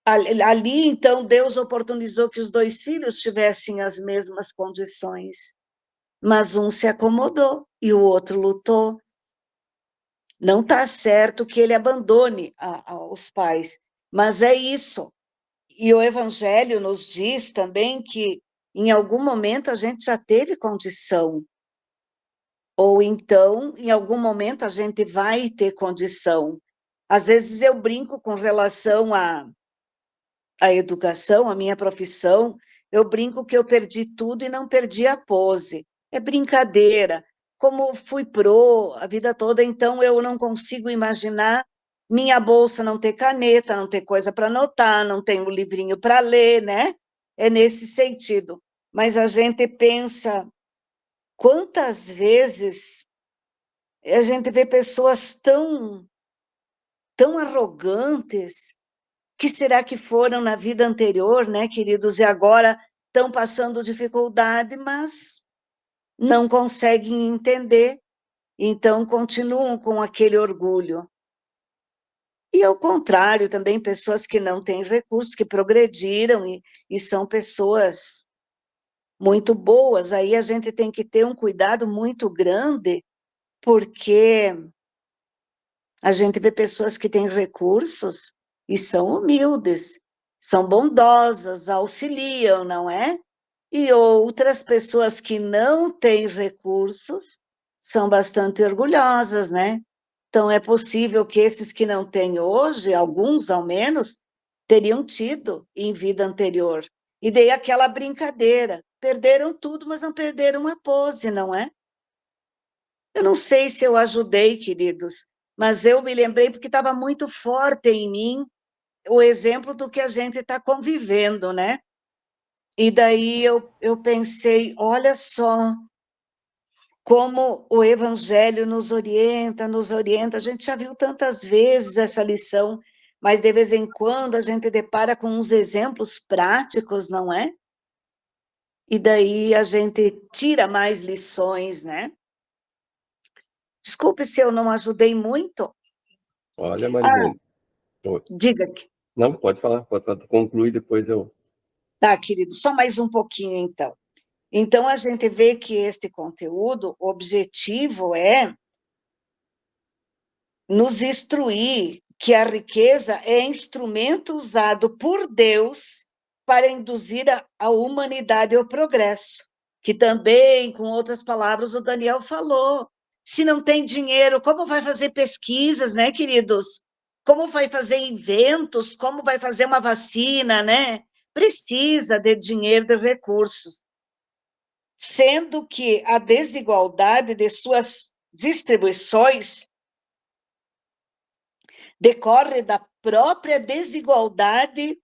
Ali, então, Deus oportunizou que os 2 filhos tivessem as mesmas condições, mas um se acomodou e o outro lutou. Não está certo que ele abandone os pais, mas é isso. E o Evangelho nos diz também que, em algum momento, a gente já teve condição, ou então, em algum momento, a gente vai ter condição. Às vezes eu brinco com relação à educação, à minha profissão, eu brinco que eu perdi tudo e não perdi a pose. É brincadeira. Como fui pro a vida toda, então eu não consigo imaginar minha bolsa não ter caneta, não ter coisa para anotar, não ter um livrinho para ler, né? É nesse sentido. Mas a gente pensa quantas vezes a gente vê pessoas tão arrogantes. Que será que foram na vida anterior, né, queridos, e agora estão passando dificuldade, mas não conseguem entender, então continuam com aquele orgulho. E ao contrário, também pessoas que não têm recursos, que progrediram e são pessoas muito boas, aí a gente tem que ter um cuidado muito grande, porque a gente vê pessoas que têm recursos e são humildes, são bondosas, auxiliam, não é? E outras pessoas que não têm recursos são bastante orgulhosas, né? Então, é possível que esses que não têm hoje, alguns ao menos, teriam tido em vida anterior. E daí aquela brincadeira, perderam tudo, mas não perderam a pose, não é? Eu não sei se eu ajudei, queridos, mas eu me lembrei porque estava muito forte em mim o exemplo do que a gente está convivendo, né? E daí eu pensei, olha só como o Evangelho nos orienta. A gente já viu tantas vezes essa lição, mas de vez em quando a gente depara com uns exemplos práticos, não é? E daí a gente tira mais lições, né? Desculpe se eu não ajudei muito. Olha, Ah, Marilene. Oi. diga que. Não, pode falar, concluir, depois eu... Tá, querido, só mais um pouquinho então. Então, a gente vê que este conteúdo, o objetivo é nos instruir que a riqueza é instrumento usado por Deus para induzir a humanidade ao progresso, que também, com outras palavras, o Daniel falou. Se não tem dinheiro, como vai fazer pesquisas, né, queridos? Como vai fazer inventos? Como vai fazer uma vacina, né? Precisa de dinheiro, de recursos. Sendo que a desigualdade de suas distribuições decorre da própria desigualdade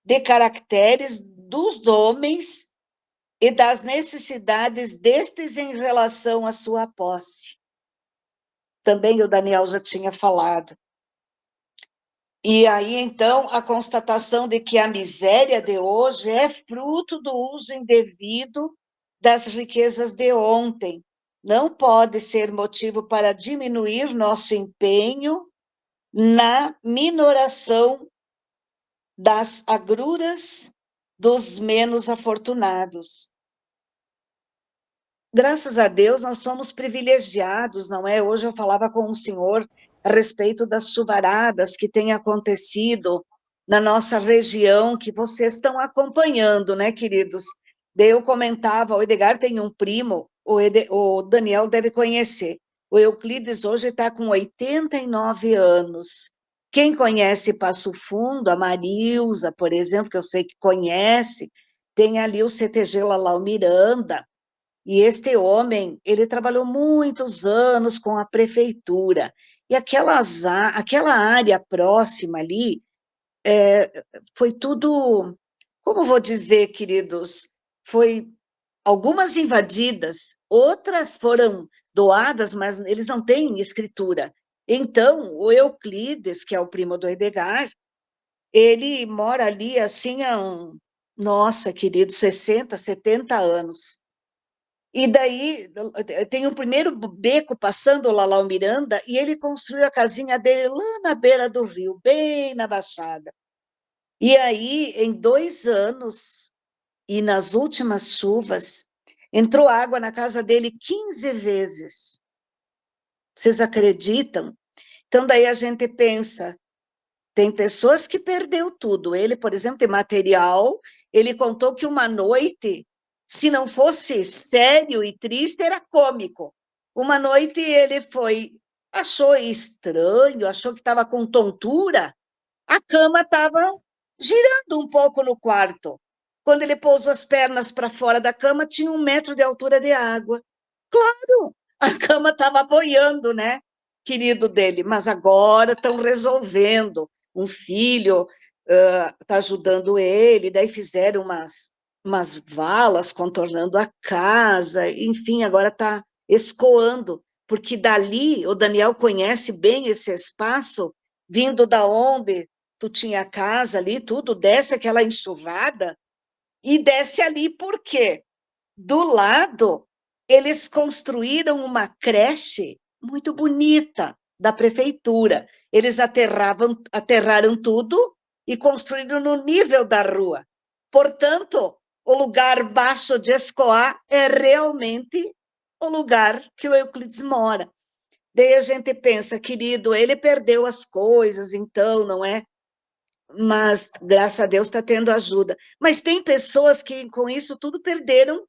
de caracteres dos homens e das necessidades destes em relação à sua posse. Também o Daniel já tinha falado. E aí, então, a constatação de que a miséria de hoje é fruto do uso indevido das riquezas de ontem. Não pode ser motivo para diminuir nosso empenho na minoração das agruras dos menos afortunados. Graças a Deus, nós somos privilegiados, não é? Hoje eu falava com um senhor a respeito das chuvaradas que têm acontecido na nossa região, que vocês estão acompanhando, né, queridos? Daí eu comentava, o Edgar tem um primo, o Daniel deve conhecer. O Euclides hoje está com 89 anos. Quem conhece Passo Fundo, a Marilza, por exemplo, que eu sei que conhece, tem ali o CTG Lalau Miranda, e este homem, ele trabalhou muitos anos com a prefeitura, e aquela área próxima ali, foi tudo, como vou dizer, queridos, foi algumas invadidas, outras foram doadas, mas eles não têm escritura. Então, o Euclides, que é o primo do Edgar, ele mora ali assim nossa, querido, 60, 70 anos. E daí tem o primeiro beco passando lá, lá o Miranda, e ele construiu a casinha dele lá na beira do rio, bem na Baixada. E aí, em 2 anos, e nas últimas chuvas, entrou água na casa dele 15 vezes. Vocês acreditam? Então, daí a gente pensa, tem pessoas que perdeu tudo. Ele, por exemplo, tem material, ele contou que uma noite, se não fosse sério e triste, era cômico. Uma noite ele achou estranho, achou que estava com tontura, a cama estava girando um pouco no quarto. Quando ele pousou as pernas para fora da cama, tinha 1 metro de altura de água. Claro, a cama estava boiando, né, querido dele? Mas agora estão resolvendo. Um filho está ajudando ele, daí fizeram umas valas contornando a casa, enfim, agora está escoando, porque dali o Daniel conhece bem esse espaço, vindo da onde tu tinha a casa ali, tudo, desce aquela enxurrada, e desce ali por quê? Do lado, eles construíram uma creche muito bonita da prefeitura. Eles aterraram tudo e construíram no nível da rua. Portanto, o lugar baixo de escoar é realmente o lugar que o Euclides mora. Daí a gente pensa, querido, ele perdeu as coisas, então, não é? Mas, graças a Deus, está tendo ajuda. Mas tem pessoas que, com isso tudo, perderam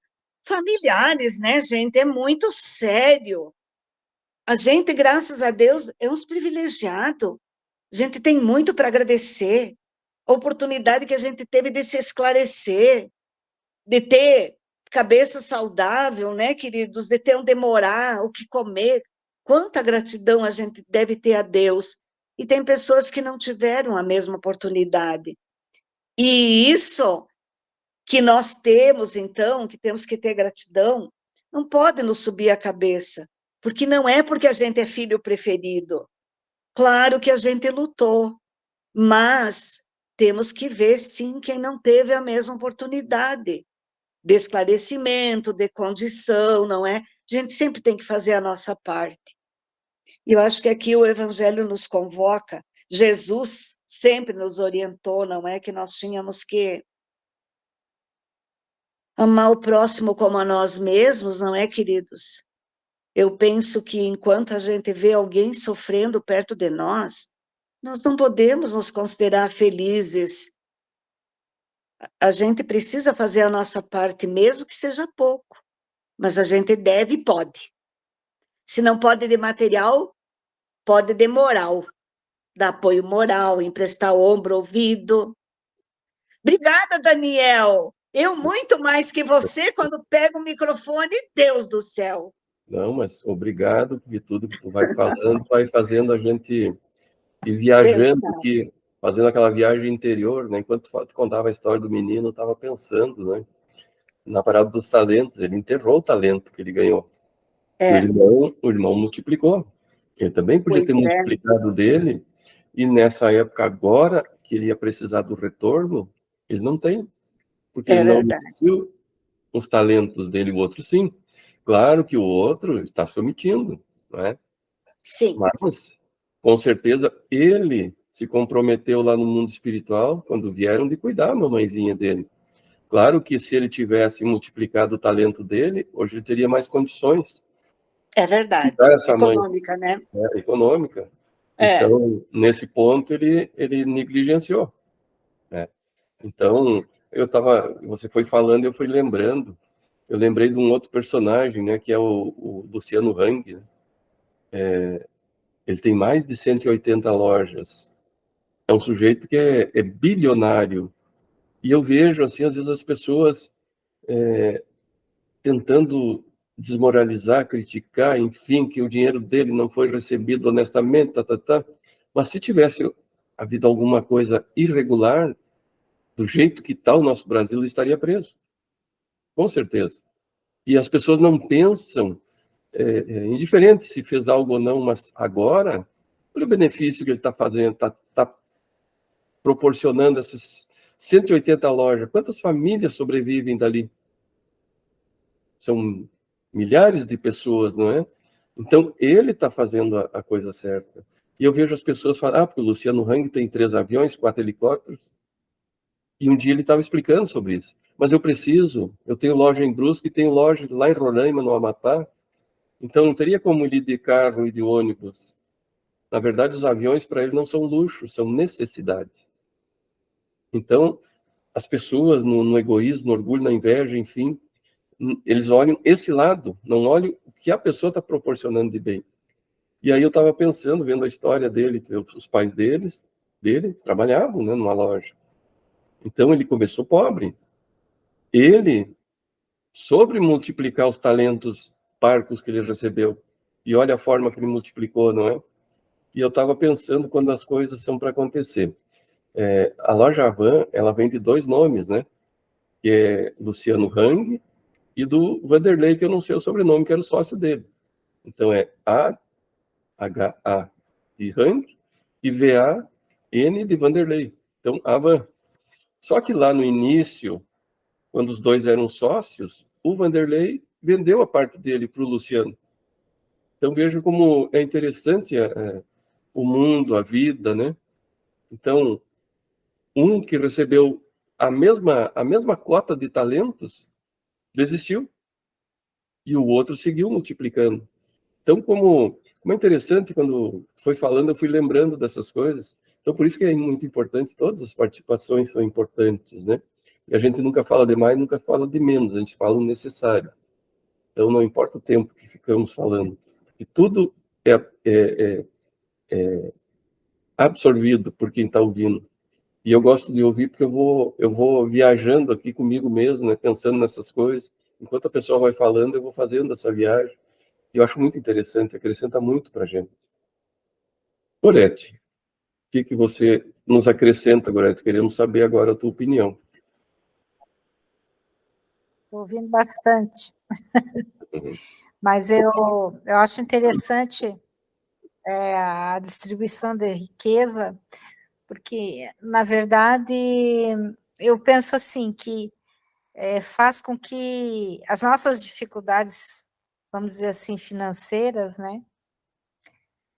familiares, né, gente? É muito sério. A gente, graças a Deus, é uns privilegiados. A gente tem muito para agradecer. A oportunidade que a gente teve de se esclarecer, de ter cabeça saudável, né, queridos? De ter onde morar, o que comer. Quanta gratidão a gente deve ter a Deus. E tem pessoas que não tiveram a mesma oportunidade. E isso que nós temos, então, que temos que ter gratidão, não pode nos subir a cabeça, porque não é porque a gente é filho preferido. Claro que a gente lutou, mas temos que ver, sim, quem não teve a mesma oportunidade de esclarecimento, de condição, não é? A gente sempre tem que fazer a nossa parte. E eu acho que aqui o Evangelho nos convoca, Jesus sempre nos orientou, não é? Que nós tínhamos que amar o próximo como a nós mesmos, não é, queridos? Eu penso que enquanto a gente vê alguém sofrendo perto de nós não podemos nos considerar felizes. A gente precisa fazer a nossa parte, mesmo que seja pouco, mas a gente deve e pode. Se não pode de material, pode de moral, dar apoio moral, emprestar ombro, ouvido. Obrigada, Daniel. Eu muito mais que você quando pego o microfone, Deus do céu. Não, mas obrigado, porque tudo que tu vai falando vai fazendo a gente ir viajando, que, fazendo aquela viagem interior, né? Enquanto tu contava a história do menino, eu estava pensando, né? Na parada dos talentos, ele enterrou o talento que ele ganhou. O irmão multiplicou. Ele também podia ter multiplicado dele, e nessa época agora, que ele ia precisar do retorno, ele não tem, porque ele não investiu os talentos dele, o outro sim. Claro que o outro está se omitindo, não é? Sim. Mas, com certeza, ele se comprometeu lá no mundo espiritual, quando vieram de cuidar a mamãezinha dele. Claro que se ele tivesse multiplicado o talento dele, hoje ele teria mais condições. É verdade. Essa econômica, mãe, né? econômica. Então, nesse ponto, ele negligenciou. Né? Então, você foi falando, eu fui lembrando. Eu lembrei de um outro personagem, né, que é o Luciano Hang. Né? Ele tem mais de 180 lojas. É um sujeito que é bilionário. E eu vejo, assim, às vezes as pessoas tentando desmoralizar, criticar, enfim, que o dinheiro dele não foi recebido honestamente, Mas se tivesse havido alguma coisa irregular, do jeito que está o nosso Brasil, ele estaria preso. Com certeza. E as pessoas não pensam, indiferente se fez algo ou não, mas agora, olha o benefício que ele está fazendo, está proporcionando essas 180 lojas. Quantas famílias sobrevivem dali? São milhares de pessoas, não é? Então, ele está fazendo a coisa certa. E eu vejo as pessoas falar, porque o Luciano Hang tem 3 aviões, 4 helicópteros. E um dia ele estava explicando sobre isso. Mas eu tenho loja em Brusque, tenho loja lá em Roraima, no Amapá, então não teria como ele ir de carro e de ônibus. Na verdade, os aviões para ele não são luxo, são necessidade. Então, as pessoas no egoísmo, no orgulho, na inveja, enfim, eles olham esse lado, não olham o que a pessoa está proporcionando de bem. E aí eu estava pensando, vendo a história dele, os pais dele trabalhavam, né, numa loja. Então ele começou pobre. Ele soube multiplicar os talentos parcos que ele recebeu. E olha a forma que ele multiplicou, não é? E eu estava pensando quando as coisas são para acontecer. A loja Avan, ela vem de dois nomes, né? Que é Luciano Hang e do Vanderlei, que eu não sei o sobrenome, que era o sócio dele. Então é A-H-A de Hang e V-A-N de Vanderlei. Então, Avan. Só que lá no início, quando os dois eram sócios, o Vanderlei vendeu a parte dele para o Luciano. Então veja como é interessante o mundo, a vida, né? Então, um que recebeu a mesma cota de talentos desistiu e o outro seguiu multiplicando. Então, como é interessante, quando foi falando, eu fui lembrando dessas coisas. Então, por isso que é muito importante, todas as participações são importantes, né? E a gente nunca fala de mais, nunca fala de menos, a gente fala o necessário. Então, não importa o tempo que ficamos falando, que tudo é absorvido por quem está ouvindo. E eu gosto de ouvir porque eu vou viajando aqui comigo mesmo, né, pensando nessas coisas. Enquanto a pessoa vai falando, eu vou fazendo essa viagem. E eu acho muito interessante, acrescenta muito para a gente. Gorete, o que você nos acrescenta, Gorete? Queremos saber agora a tua opinião. Estou ouvindo bastante, Uhum. mas eu acho interessante a distribuição de riqueza, porque, na verdade, eu penso assim, que faz com que as nossas dificuldades, vamos dizer assim, financeiras, né,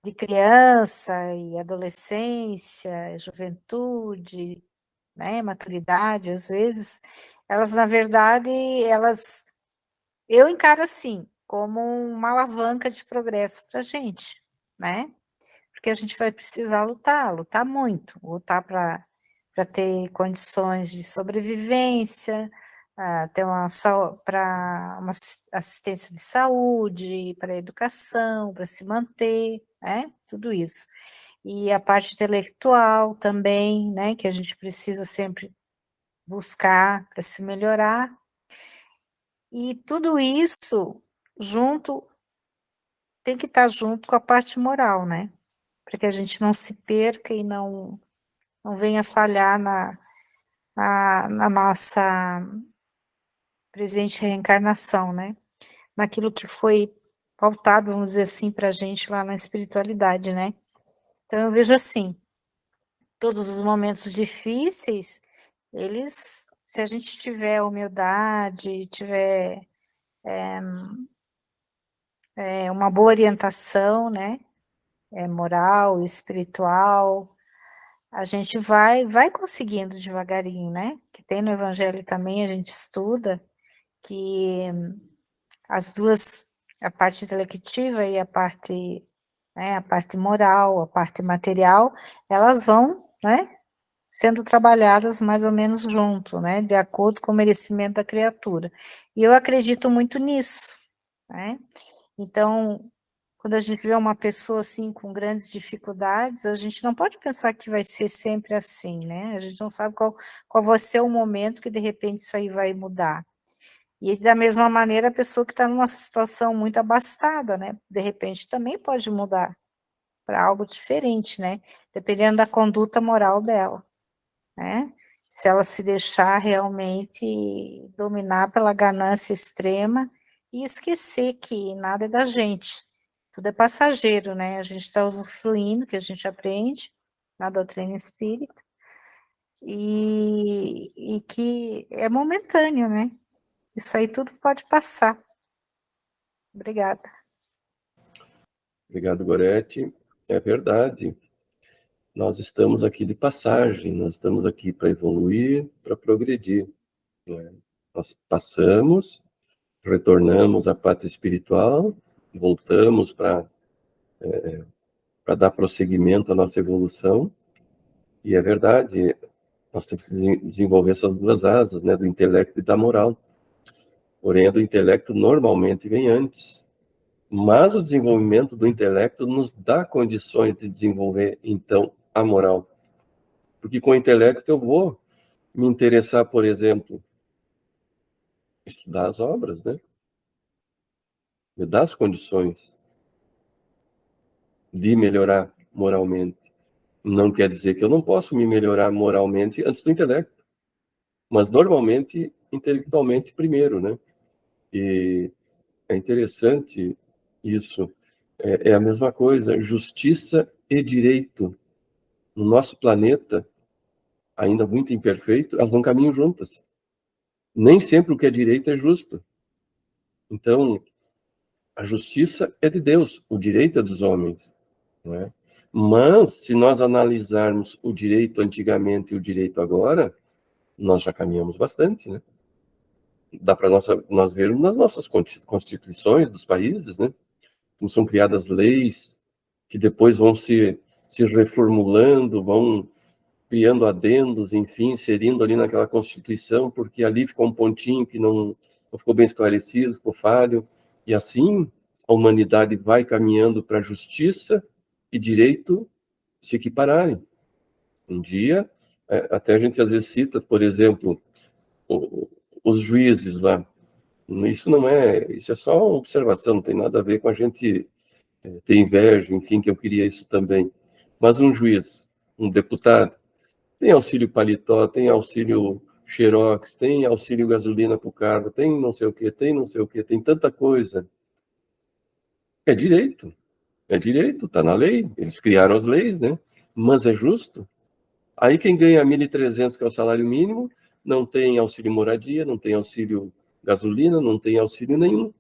de criança e adolescência, juventude, né, maturidade, às vezes, elas, na verdade, eu encaro assim, como uma alavanca de progresso para a gente, né? Porque a gente vai precisar lutar muito, lutar para ter condições de sobrevivência, ter para uma assistência de saúde, para educação, para se manter, né? Tudo isso. E a parte intelectual também, né? Que a gente precisa sempre buscar para se melhorar. E tudo isso junto tem que estar junto com a parte moral, né? Para que a gente não se perca e não venha falhar na nossa presente reencarnação, né? Naquilo que foi pautado, vamos dizer assim, para a gente lá na espiritualidade, né? Então eu vejo assim, todos os momentos difíceis, se a gente tiver humildade, tiver uma boa orientação, né? Moral, espiritual, a gente vai conseguindo devagarinho, né? Que tem no Evangelho também, a gente estuda que as duas, a parte intelectiva e a parte moral, a parte material, elas vão, né? Sendo trabalhadas mais ou menos junto, né? De acordo com o merecimento da criatura. E eu acredito muito nisso, né? Então, quando a gente vê uma pessoa assim com grandes dificuldades, a gente não pode pensar que vai ser sempre assim, né? A gente não sabe qual vai ser o momento que de repente isso aí vai mudar. E da mesma maneira, a pessoa que está numa situação muito abastada, né? De repente também pode mudar para algo diferente, né? Dependendo da conduta moral dela, né? Se ela se deixar realmente dominar pela ganância extrema e esquecer que nada é da gente, tudo é passageiro, né? A gente está usufruindo, que a gente aprende na doutrina espírita, e que é momentâneo, né? Isso aí tudo pode passar. Obrigada. Obrigado, Gorete. É verdade. nós estamos aqui de passagem, nós estamos aqui para evoluir, para progredir. Né? Nós passamos, retornamos à pátria espiritual, voltamos para dar prosseguimento à nossa evolução, e é verdade, nós temos que desenvolver essas duas asas, né, do intelecto e da moral. Porém, a do intelecto normalmente vem antes. Mas o desenvolvimento do intelecto nos dá condições de desenvolver, então, a moral. Porque com o intelecto eu vou me interessar, por exemplo, estudar as obras, né? Me dá as condições de melhorar moralmente. Não quer dizer que eu não posso me melhorar moralmente antes do intelecto, mas normalmente intelectualmente primeiro, né? E é interessante isso. É a mesma coisa, justiça e direito. No nosso planeta, ainda muito imperfeito, elas não caminham juntas. Nem sempre o que é direito é justo. Então, a justiça é de Deus, o direito é dos homens. Não é? Mas, se nós analisarmos o direito antigamente e o direito agora, nós já caminhamos bastante, né? Dá para nós vermos nas nossas constituições dos países, né? Como são criadas leis que depois vão se reformulando, vão criando adendos, enfim, inserindo ali naquela Constituição, porque ali ficou um pontinho que não ficou bem esclarecido, ficou falho, e assim a humanidade vai caminhando para a justiça e direito se equipararem. Um dia, até a gente às vezes cita, por exemplo, os juízes lá. Isso é só uma observação, não tem nada a ver com a gente ter inveja, enfim, que eu queria isso também. Mas um juiz, um deputado, tem auxílio paletó, tem auxílio xerox, tem auxílio gasolina para o carro, tem não sei o que, tem não sei o que, tem tanta coisa. É direito, está na lei, eles criaram as leis, né? Mas é justo? Aí quem ganha 1.300, que é o salário mínimo, não tem auxílio moradia, não tem auxílio gasolina, não tem auxílio nenhum.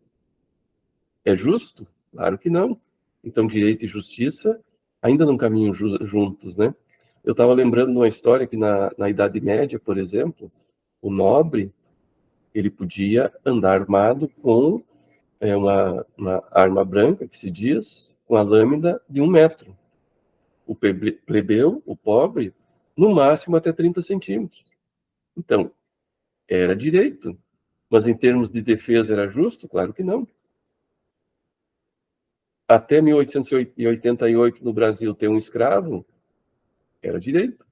É justo? Claro que não. Então, direito e justiça ainda não caminham juntos, né? Eu estava lembrando de uma história que na Idade Média, por exemplo, o nobre, ele podia andar armado com uma arma branca, que se diz, com a lâmina de 1 metro. O plebeu, o pobre, no máximo até 30 centímetros. Então, era direito. Mas em termos de defesa era justo? Claro que não. Até 1888 no Brasil ter um escravo, era direito.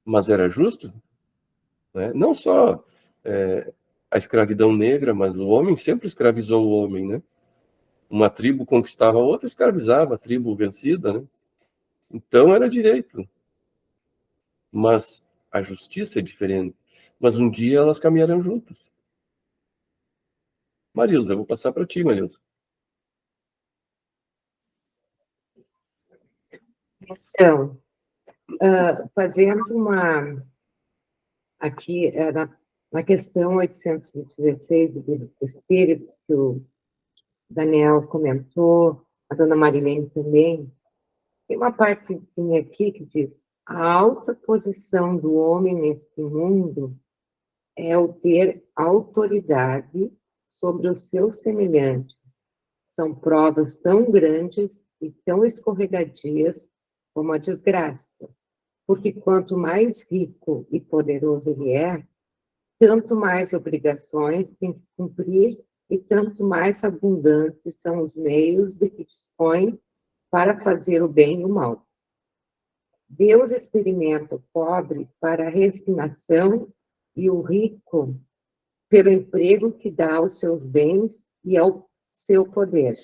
Mas era justo? Né? Não só a escravidão negra, mas o homem sempre escravizou o homem, né? Uma tribo conquistava a outra, escravizava a tribo vencida, né? Então era direito. Mas a justiça é diferente. Mas um dia elas caminharão juntas. Marilza, eu vou passar para ti, Marilza. Então, fazendo aqui, na questão 816 do Livro dos Espíritos, que o Daniel comentou, a dona Marilene também, tem uma partezinha aqui que diz: a alta posição do homem neste mundo é o ter autoridade sobre os seus semelhantes. São provas tão grandes e tão escorregadias como a desgraça, porque quanto mais rico e poderoso ele é, tanto mais obrigações tem que cumprir e tanto mais abundantes são os meios de que dispõe para fazer o bem e o mal. Deus experimenta o pobre para a resignação e o rico pelo emprego que dá aos seus bens e ao seu poder.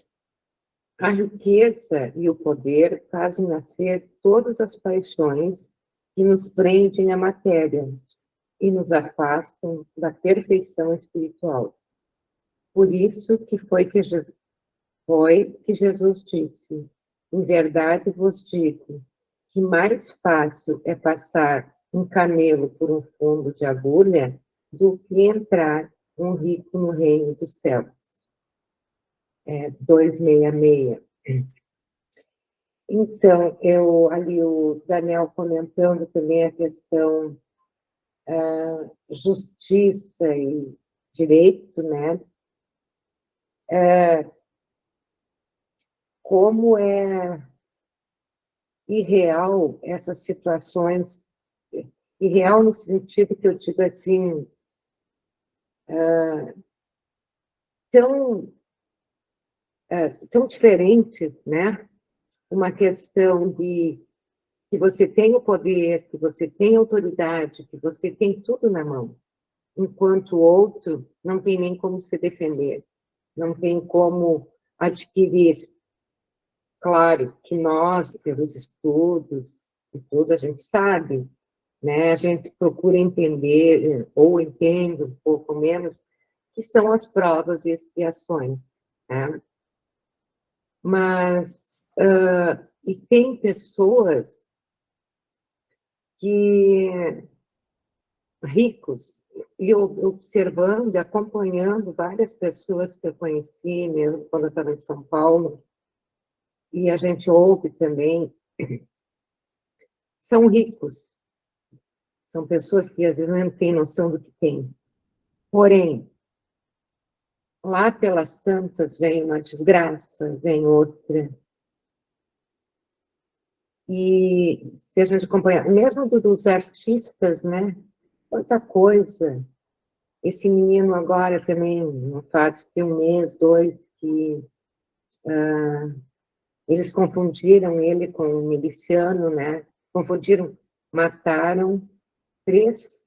A riqueza e o poder fazem nascer todas as paixões que nos prendem à matéria e nos afastam da perfeição espiritual. Por isso que foi que Jesus disse: em verdade vos digo que mais fácil é passar um camelo por um fundo de agulha do que entrar um rico no reino dos céus. 266. Então, ali o Daniel comentando também a questão justiça e direito, né? Como é irreal essas situações, irreal no sentido que eu digo assim, tão diferentes, né? Uma questão de que você tem o poder, que você tem autoridade, que você tem tudo na mão, enquanto o outro não tem nem como se defender, não tem como adquirir. Claro que nós, pelos estudos e tudo, a gente sabe, né? A gente procura entender, ou entende um pouco menos, que são as provas e expiações, né? Mas, e tem pessoas que, ricos, e eu observando, acompanhando várias pessoas que eu conheci, mesmo quando eu estava em São Paulo, e a gente ouve também, são ricos, são pessoas que às vezes não têm noção do que têm. Porém, lá pelas tantas vem uma desgraça, vem outra. E se a gente acompanhar, mesmo dos artistas, né? Quanta coisa. Esse menino agora também, no fato de ter um mês, dois, que eles confundiram ele com um miliciano, né? Confundiram, mataram 3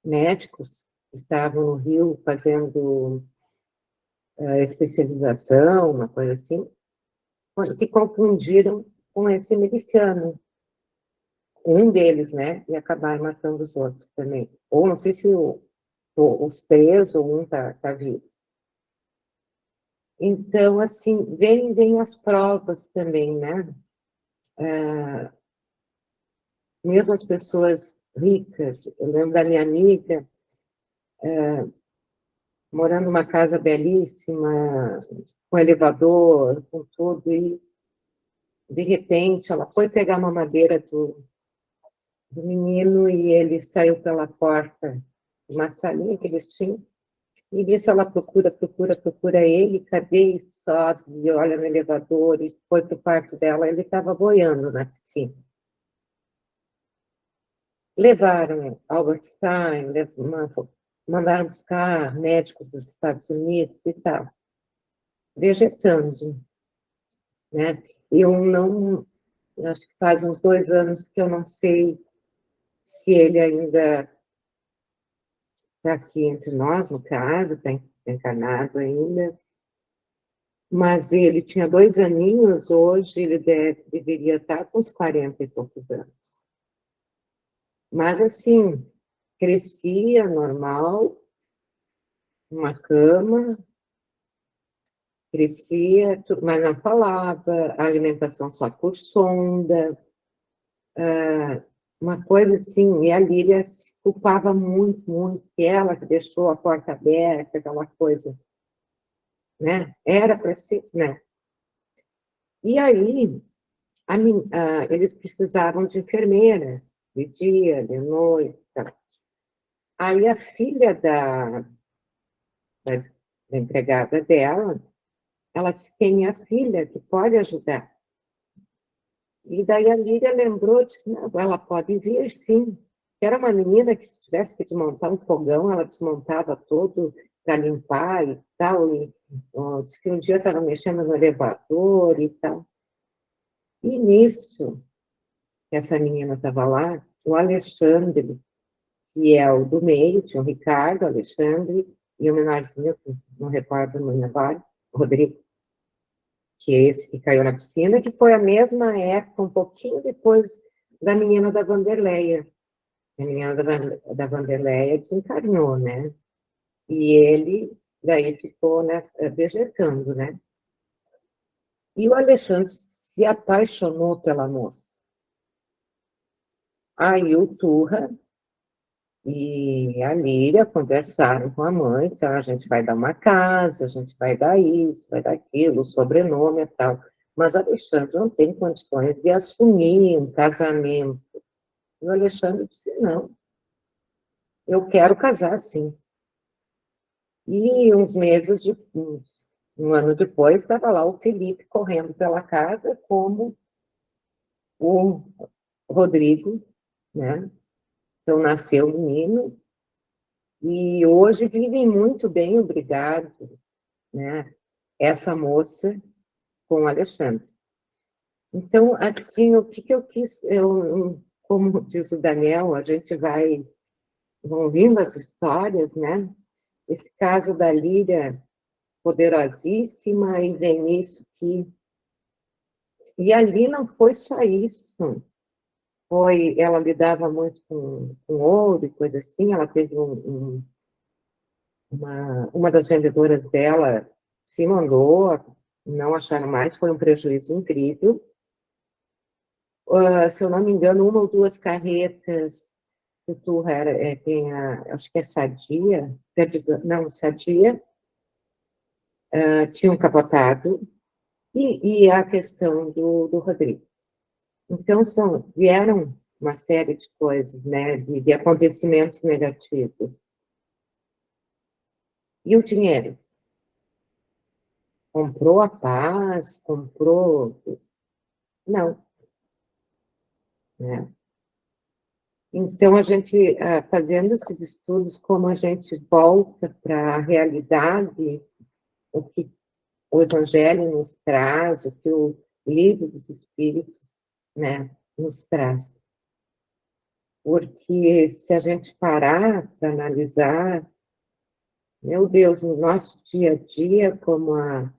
médicos que estavam no Rio fazendo especialização, uma coisa assim, que confundiram com esse miliciano. Um deles, né? E acabaram matando os outros também. Ou não sei se os 3 ou um tá vivo. Então, assim, vem as provas também, né? Mesmo as pessoas ricas, eu lembro da minha amiga, morando numa casa belíssima, com elevador, com tudo, e de repente ela foi pegar uma madeira do menino e ele saiu pela porta de uma salinha que eles tinham, e nisso ela procura ele, cadê? E sobe, e olha no elevador, e foi para o quarto dela, ele estava boiando na piscina. Levaram Albert Einstein, mandaram buscar médicos dos Estados Unidos e tal, vegetando, né? Eu não, acho que faz uns 2 anos que eu não sei se ele ainda está aqui entre nós, no caso, está encarnado ainda, mas ele tinha 2 aninhos, hoje ele deveria estar com uns 40 e poucos anos. Mas, assim, crescia normal, uma cama, crescia, mas não falava, a alimentação só por sonda, uma coisa assim, e a Lília se culpava muito, muito, que ela que deixou a porta aberta, aquela coisa, né? Era para ser, né? E aí, eles precisavam de enfermeira, de dia, de noite, tá? Aí a filha da empregada dela, ela disse que tem a filha que pode ajudar. E daí a Lília lembrou, disse, não, ela pode vir, sim. Era uma menina que, se tivesse que desmontar um fogão, ela desmontava todo para limpar e tal. E disse que um dia estava mexendo no elevador e tal. E nisso, que essa menina estava lá, o Alexandre, que é o do meio, tinha o Ricardo, o Alexandre, e o menorzinho, que não recordo o nome agora, Rodrigo, que é esse que caiu na piscina, que foi a mesma época, um pouquinho depois da menina da Vanderleia. A menina da Vanderleia desencarnou, né? E ele, daí, ficou vegetando, né? E o Alexandre se apaixonou pela moça. Aí o Turra e a Líria conversaram com a mãe, disseram, a gente vai dar uma casa, a gente vai dar isso, vai dar aquilo, o sobrenome e tal. Mas o Alexandre não tem condições de assumir um casamento. E o Alexandre disse, não, eu quero casar, sim. E um ano depois, estava lá o Felipe correndo pela casa como o Rodrigo, né? Então, nasceu o menino, e hoje vivem muito bem, obrigado, né? Essa moça com o Alexandre. Então, assim, o que eu quis, como diz o Daniel, a gente vai ouvindo as histórias, né? Esse caso da Líria, poderosíssima, e vem isso que... E ali não foi só isso. Ela lidava muito com ouro e coisa assim, ela teve uma das vendedoras dela se mandou, não acharam mais, foi um prejuízo incrível. Se eu não me engano, uma ou duas carretas do Turra acho que é Sadia, não, Sadia, tinham capotado, e a questão do Rodrigo. Então, vieram uma série de coisas, né, de acontecimentos negativos. E o dinheiro? Comprou a paz, comprou... Não. Né? Então, a gente, fazendo esses estudos, como a gente volta para a realidade, o que o Evangelho nos traz, o que o Livro dos Espíritos, né, nos traz. Porque se a gente parar para analisar, meu Deus, no nosso dia a dia, como a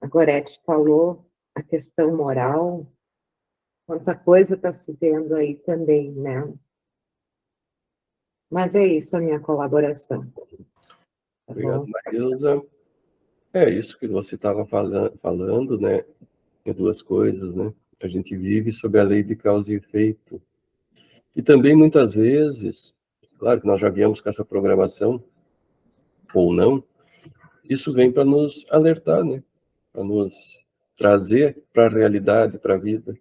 Gorete falou, a questão moral, quanta coisa está se vendo aí também, né? Mas é isso a minha colaboração. Tá Obrigado, bom? Marilza. É isso que você estava falando, né? Tem duas coisas, né? A gente vive sob a lei de causa e efeito. E também, muitas vezes, claro que nós já viemos com essa programação, ou não, isso vem para nos alertar, né? Para nos trazer para a realidade, para a vida.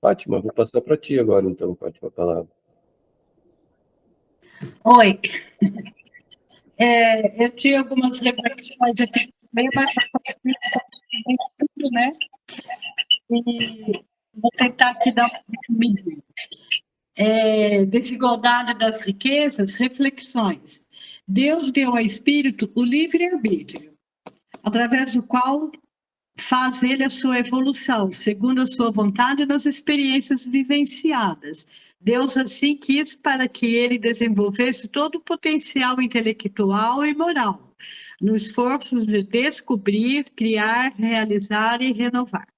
Fátima, vou passar para ti agora, então, Fátima, a palavra. Oi. Eu tinha algumas reflexões aqui também, mas tudo, né? E vou tentar te dar um minuto. Desigualdade das riquezas, reflexões. Deus deu ao espírito o livre-arbítrio, através do qual faz ele a sua evolução, segundo a sua vontade nas experiências vivenciadas. Deus assim quis para que ele desenvolvesse todo o potencial intelectual e moral, no esforço de descobrir, criar, realizar e renovar.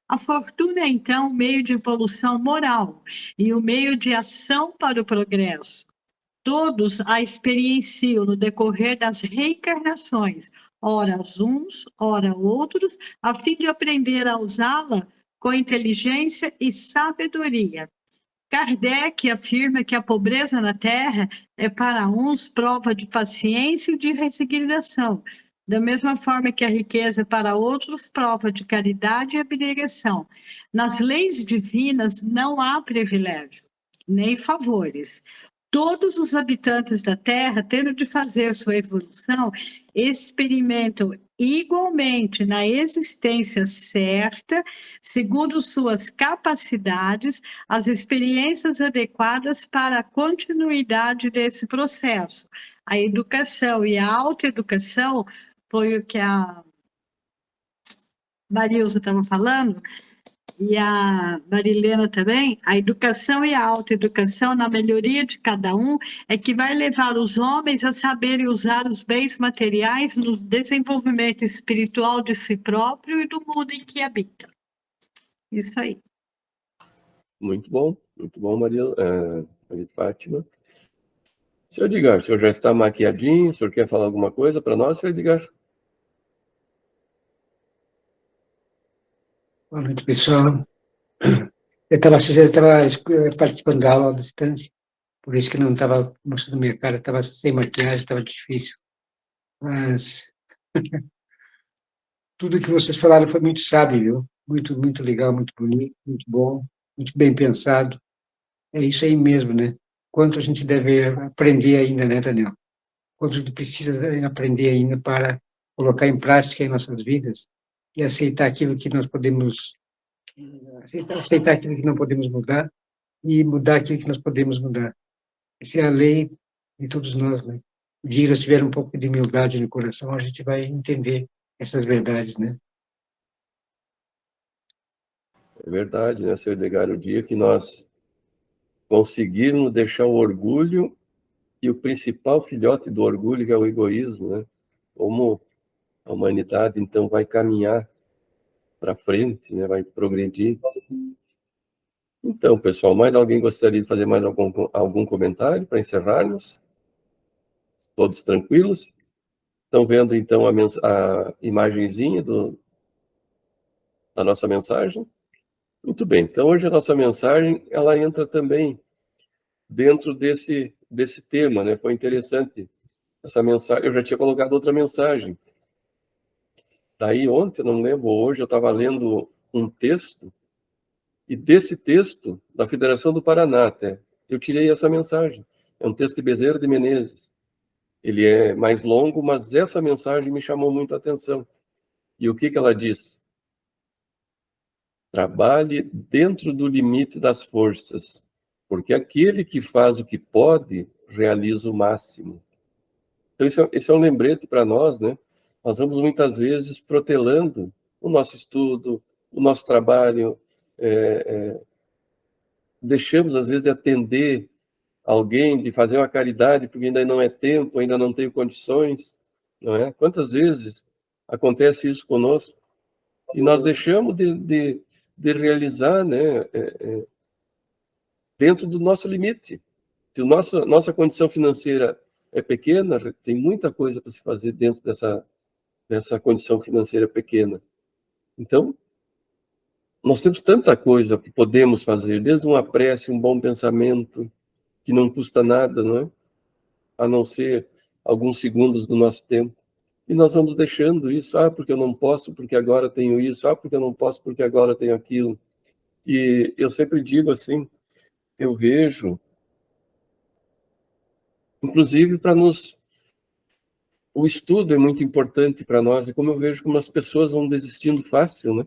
A fortuna é, então, o meio de evolução moral e o meio de ação para o progresso. Todos a experienciam no decorrer das reencarnações, ora uns, ora outros, a fim de aprender a usá-la com inteligência e sabedoria. Kardec afirma que a pobreza na Terra é para uns prova de paciência e de resignação, da mesma forma que a riqueza é para outros prova de caridade e abnegação. Nas leis divinas não há privilégio, nem favores. Todos os habitantes da Terra, tendo de fazer sua evolução, experimentam igualmente na existência certa, segundo suas capacidades, as experiências adequadas para a continuidade desse processo. A educação e a autoeducação, foi o que a Marilza estava falando, e a Marilena também, a educação e a autoeducação na melhoria de cada um é que vai levar os homens a saberem usar os bens materiais no desenvolvimento espiritual de si próprio e do mundo em que habita. Isso aí. Muito bom, Maria Fátima. Senhor Edgar, o senhor já está maquiadinho? O senhor quer falar alguma coisa para nós, senhor Edgar? Boa noite, pessoal. Eu estava participando da aula distante, por isso que não estava mostrando minha cara, estava sem maquiagem, estava difícil. Mas tudo que vocês falaram foi muito sábio, viu? Muito, muito legal, muito bonito, muito bom, muito bem pensado. É isso aí mesmo, né? Quanto a gente deve aprender ainda, né, Daniel? Quanto a gente precisa aprender ainda para colocar em prática em nossas vidas e aceitar aquilo que nós podemos, aceitar aquilo que não podemos mudar e mudar aquilo que nós podemos mudar. Essa é a lei de todos nós, né? O dia que nós tivermos um pouco de humildade no coração, a gente vai entender essas verdades, né? É verdade, né, seu Edgar? O dia que nós conseguirmos deixar o orgulho e o principal filhote do orgulho, que é o egoísmo, né? Como a humanidade, então, vai caminhar para frente, né? Vai progredir. Então, pessoal, mais alguém gostaria de fazer mais algum comentário para encerrarmos? Todos tranquilos? Estão vendo, então, a imagenzinha da nossa mensagem? Muito bem. Então, hoje a nossa mensagem, ela entra também dentro desse tema, né? Foi interessante essa mensagem. Eu já tinha colocado outra mensagem. Daí, ontem, não lembro, hoje eu estava lendo um texto, e desse texto, da Federação do Paraná, até, eu tirei essa mensagem. É um texto de Bezerra de Menezes. Ele é mais longo, mas essa mensagem me chamou muito a atenção. E o que ela diz? Trabalhe dentro do limite das forças, porque aquele que faz o que pode, realiza o máximo. Então, esse é um lembrete para nós, né? Nós vamos muitas vezes protelando o nosso estudo, o nosso trabalho, deixamos às vezes de atender alguém, de fazer uma caridade, porque ainda não é tempo, ainda não tenho condições, não é? Quantas vezes acontece isso conosco? E nós deixamos de realizar, né, dentro do nosso limite. Se nossa condição financeira é pequena, tem muita coisa para se fazer dentro dessa condição financeira pequena. Então, nós temos tanta coisa que podemos fazer, desde uma prece, um bom pensamento, que não custa nada, não é? A não ser alguns segundos do nosso tempo. E nós vamos deixando isso, porque eu não posso, porque agora tenho isso, porque eu não posso, porque agora tenho aquilo. E eu sempre digo assim, eu vejo, inclusive para nos... O estudo é muito importante para nós, e como eu vejo como as pessoas vão desistindo fácil, né?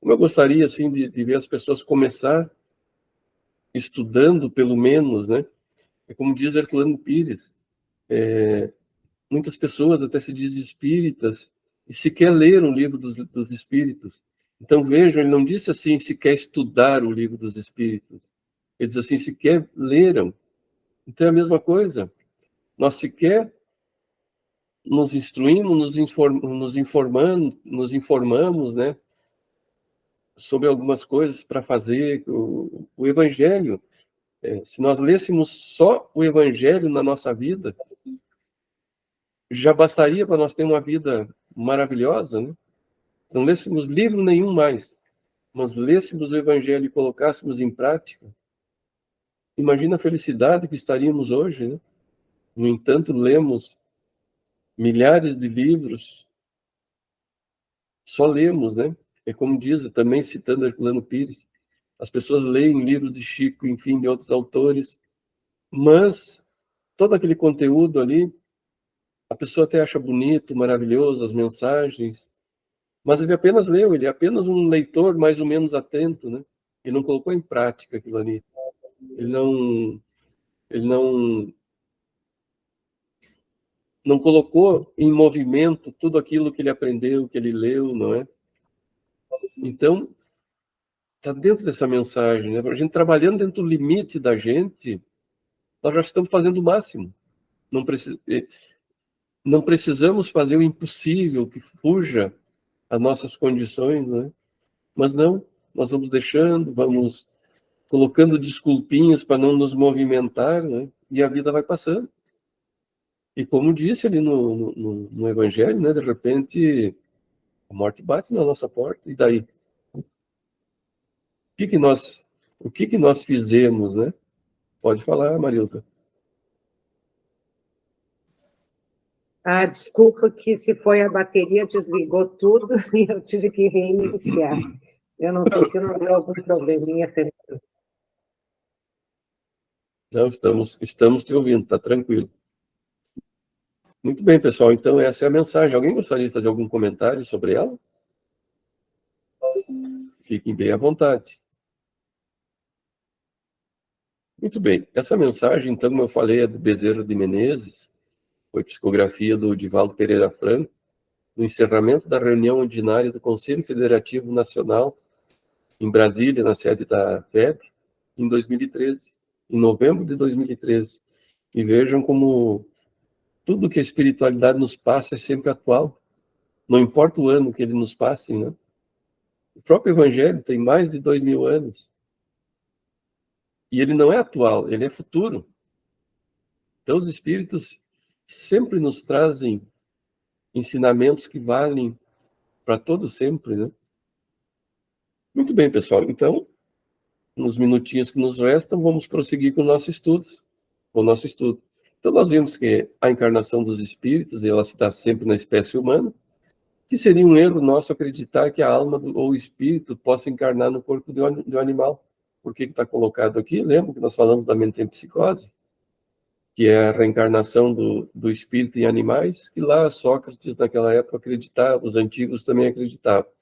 Como eu gostaria, assim, de ver as pessoas começar estudando, pelo menos, né? É como diz Herculano Pires, muitas pessoas até se dizem espíritas e sequer leram o livro dos espíritos. Então, vejam, ele não disse assim, sequer estudar o livro dos espíritos. Ele diz assim, sequer leram. Então, é a mesma coisa. Nós sequer nos instruímos, nos informamos, né, sobre algumas coisas para fazer. O Evangelho, se nós lêssemos só o Evangelho na nossa vida, já bastaria para nós ter uma vida maravilhosa, né? Não lêssemos livro nenhum mais, mas lêssemos o Evangelho e colocássemos em prática, imagina a felicidade que estaríamos hoje, né? No entanto, lemos milhares de livros, só lemos, né? É como diz, também citando Herculano Pires, as pessoas leem livros de Chico, enfim, de outros autores, mas todo aquele conteúdo ali, a pessoa até acha bonito, maravilhoso, as mensagens, mas ele apenas leu, ele é apenas um leitor mais ou menos atento, né? Ele não colocou em prática aquilo ali. Ele não colocou em movimento tudo aquilo que ele aprendeu, que ele leu, não é? Então, está dentro dessa mensagem, né? A gente trabalhando dentro do limite da gente, nós já estamos fazendo o máximo. Não precisamos fazer o impossível que fuja às nossas condições, né? Mas não, nós vamos deixando, vamos colocando desculpinhas para não nos movimentar, né? E a vida vai passando. E como disse ali no Evangelho, né? De repente, a morte bate na nossa porta, e daí? O que nós fizemos, né? Pode falar, Marilza. Ah, desculpa que se foi a bateria, desligou tudo e eu tive que reiniciar. Eu não sei se não deu algum probleminha também. Não, estamos te ouvindo, está tranquilo. Muito bem, pessoal, então essa é a mensagem. Alguém gostaria de fazer algum comentário sobre ela? Fiquem bem à vontade. Muito bem, essa mensagem, então, como eu falei, é do Bezerra de Menezes, foi psicografia do Divaldo Pereira Franco, no encerramento da reunião ordinária do Conselho Federativo Nacional, em Brasília, na sede da FEB, em 2013, em novembro de 2013. E vejam como tudo que a espiritualidade nos passa é sempre atual. Não importa o ano que ele nos passe, né? O próprio Evangelho tem mais de 2000 anos. E ele não é atual, ele é futuro. Então, os Espíritos sempre nos trazem ensinamentos que valem para todo sempre, né? Muito bem, pessoal. Então, nos minutinhos que nos restam, vamos prosseguir com o nosso estudo. Então, nós vimos que a encarnação dos espíritos, ela se dá sempre na espécie humana, que seria um erro nosso acreditar que a alma ou o espírito possa encarnar no corpo de um animal. Por que está colocado aqui? Lembra que nós falamos da mentempsicose, que é a reencarnação do espírito em animais, que lá Sócrates, naquela época, acreditava, os antigos também acreditavam.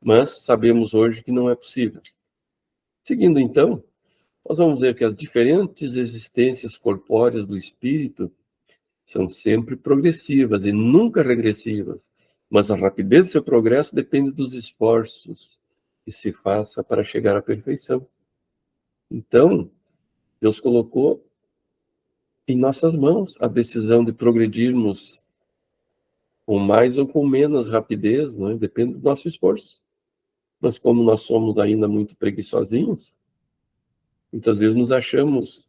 Mas sabemos hoje que não é possível. Seguindo, então, nós vamos ver que as diferentes existências corpóreas do espírito são sempre progressivas e nunca regressivas, mas a rapidez do seu progresso depende dos esforços que se faça para chegar à perfeição. Então, Deus colocou em nossas mãos a decisão de progredirmos com mais ou com menos rapidez, não é? Depende do nosso esforço. Mas como nós somos ainda muito preguiçosinhos, muitas vezes nos achamos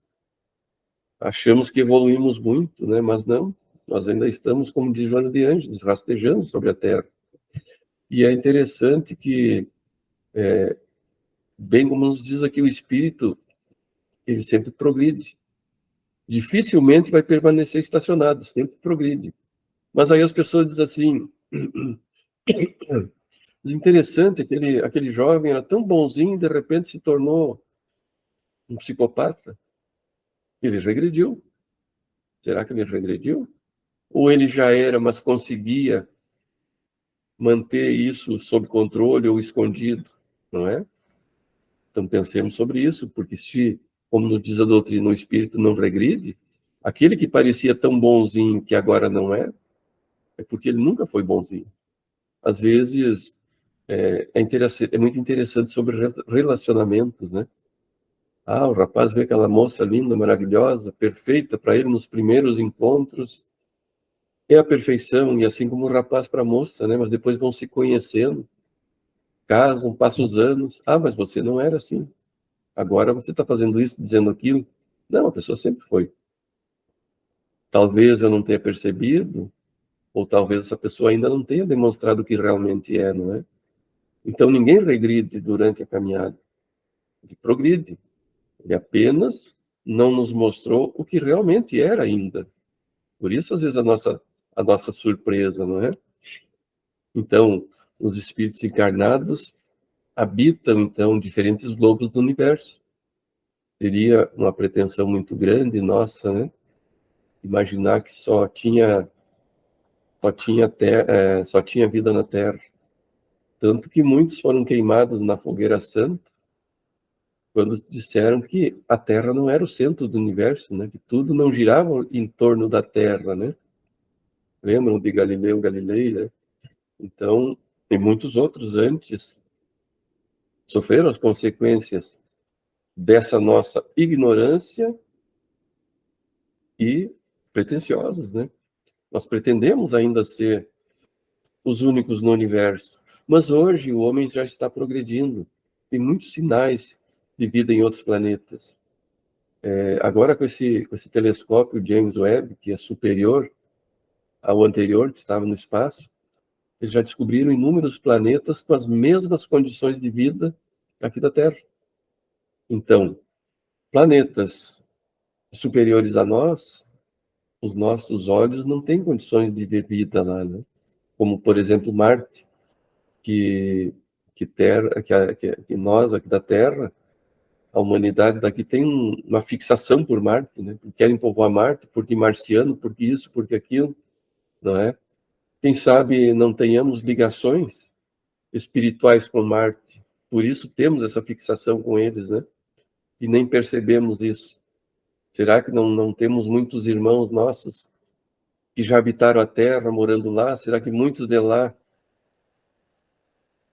que evoluímos muito, né? Mas não, nós ainda estamos, como diz Joana de Ângeles, rastejando sobre a Terra. E é interessante que, bem como nos diz aqui o Espírito, ele sempre progride. Dificilmente vai permanecer estacionado, sempre progride. Mas aí as pessoas dizem assim, interessante, aquele jovem era tão bonzinho e de repente se tornou um psicopata. Ele regrediu. Será que ele regrediu? Ou ele já era, mas conseguia manter isso sob controle ou escondido, não é? Então pensemos sobre isso, porque se, como nos diz a doutrina, o espírito não regride, aquele que parecia tão bonzinho que agora não é porque ele nunca foi bonzinho. Às vezes, é muito interessante sobre relacionamentos, né? Ah, o rapaz vê aquela moça linda, maravilhosa, perfeita para ele nos primeiros encontros, é a perfeição, e assim como o rapaz para a moça, né? Mas depois vão se conhecendo, casam, passam os anos. Ah, mas você não era assim. Agora você está fazendo isso, dizendo aquilo. Não, a pessoa sempre foi. Talvez eu não tenha percebido, ou talvez essa pessoa ainda não tenha demonstrado o que realmente é, não é? Então ninguém regride durante a caminhada. Ele progride. Ele apenas não nos mostrou o que realmente era ainda. Por isso, às vezes, a nossa surpresa, não é? Então, os espíritos encarnados habitam, então, diferentes globos do universo. Seria uma pretensão muito grande nossa, né? Imaginar que só tinha vida na Terra. Tanto que muitos foram queimados na fogueira santa quando disseram que a Terra não era o centro do universo, né? Que tudo não girava em torno da Terra, né? Lembram de Galileu Galilei, né? Então, e muitos outros antes sofreram as consequências dessa nossa ignorância e pretensiosos, né? Nós pretendemos ainda ser os únicos no universo, mas hoje o homem já está progredindo. Tem muitos sinais de vida em outros planetas. Agora com esse telescópio James Webb, que é superior ao anterior, que estava no espaço, eles já descobriram inúmeros planetas com as mesmas condições de vida aqui da Terra. Então, planetas superiores a nós, os nossos olhos não têm condições de ver vida lá, né? Como, por exemplo, Marte, que nós, aqui da Terra, a humanidade daqui tem uma fixação por Marte, né? Querem povoar Marte, porque marciano, porque isso, porque aquilo, não é? Quem sabe não tenhamos ligações espirituais com Marte, por isso temos essa fixação com eles, né? E nem percebemos isso. Será que não temos muitos irmãos nossos que já habitaram a Terra, morando lá? Será que muitos de lá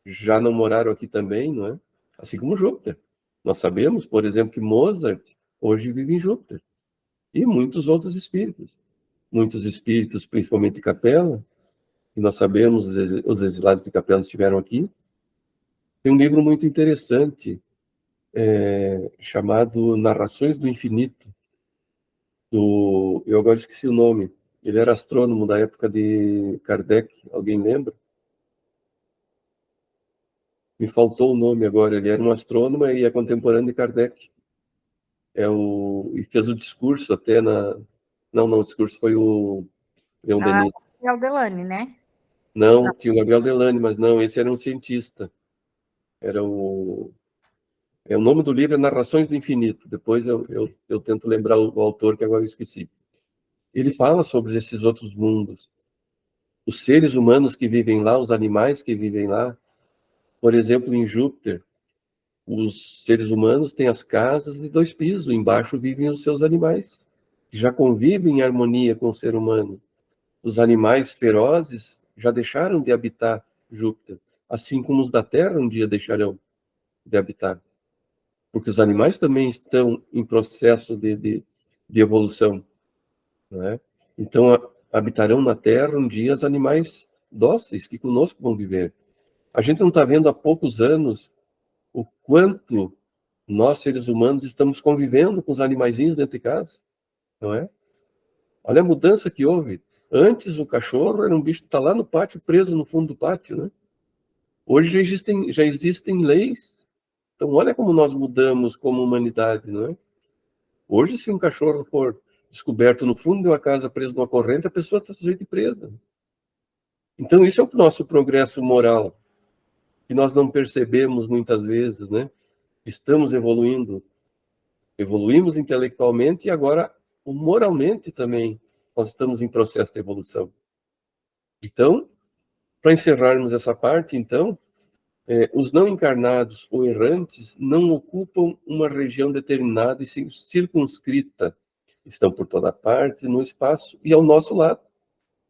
já não moraram aqui também, não é? Assim como Júpiter. Nós sabemos, por exemplo, que Mozart hoje vive em Júpiter. E muitos outros espíritos. Muitos espíritos, principalmente de Capela, que nós sabemos, os exilados de Capela estiveram aqui. Tem um livro muito interessante, chamado Narrações do Infinito, eu agora esqueci o nome. Ele era astrônomo da época de Kardec, alguém lembra? Me faltou o nome agora. Ele era um astrônomo e é contemporâneo de Kardec. E fez o discurso até na... Não, o discurso foi o Leon Denis. É o Delane, né? Não, tinha o Gabriel Delane, mas não, esse era um cientista. O nome do livro é Narrações do Infinito. Depois eu tento lembrar o autor, que agora eu esqueci. Ele fala sobre esses outros mundos. Os seres humanos que vivem lá, os animais que vivem lá. Por exemplo, em Júpiter, os seres humanos têm as casas de 2 pisos. Embaixo vivem os seus animais, que já convivem em harmonia com o ser humano. Os animais ferozes já deixaram de habitar Júpiter, assim como os da Terra um dia deixarão de habitar. Porque os animais também estão em processo de evolução, não é? Então, habitarão na Terra um dia os animais dóceis que conosco vão viver. A gente não está vendo há poucos anos o quanto nós, seres humanos, estamos convivendo com os animaizinhos dentro de casa, não é? Olha a mudança que houve. Antes, o cachorro era um bicho que está lá no pátio, preso no fundo do pátio, né? Hoje já existem leis. Então, olha como nós mudamos como humanidade, não é? Hoje, se um cachorro for descoberto no fundo de uma casa preso numa corrente, a pessoa está sujeita e presa. Então, isso é o nosso progresso moral, que nós não percebemos muitas vezes, né? Estamos evoluindo. Evoluímos intelectualmente e agora, moralmente também, nós estamos em processo de evolução. Então, para encerrarmos essa parte, então, os não encarnados ou errantes não ocupam uma região determinada e circunscrita. Estão por toda parte, no espaço e ao nosso lado,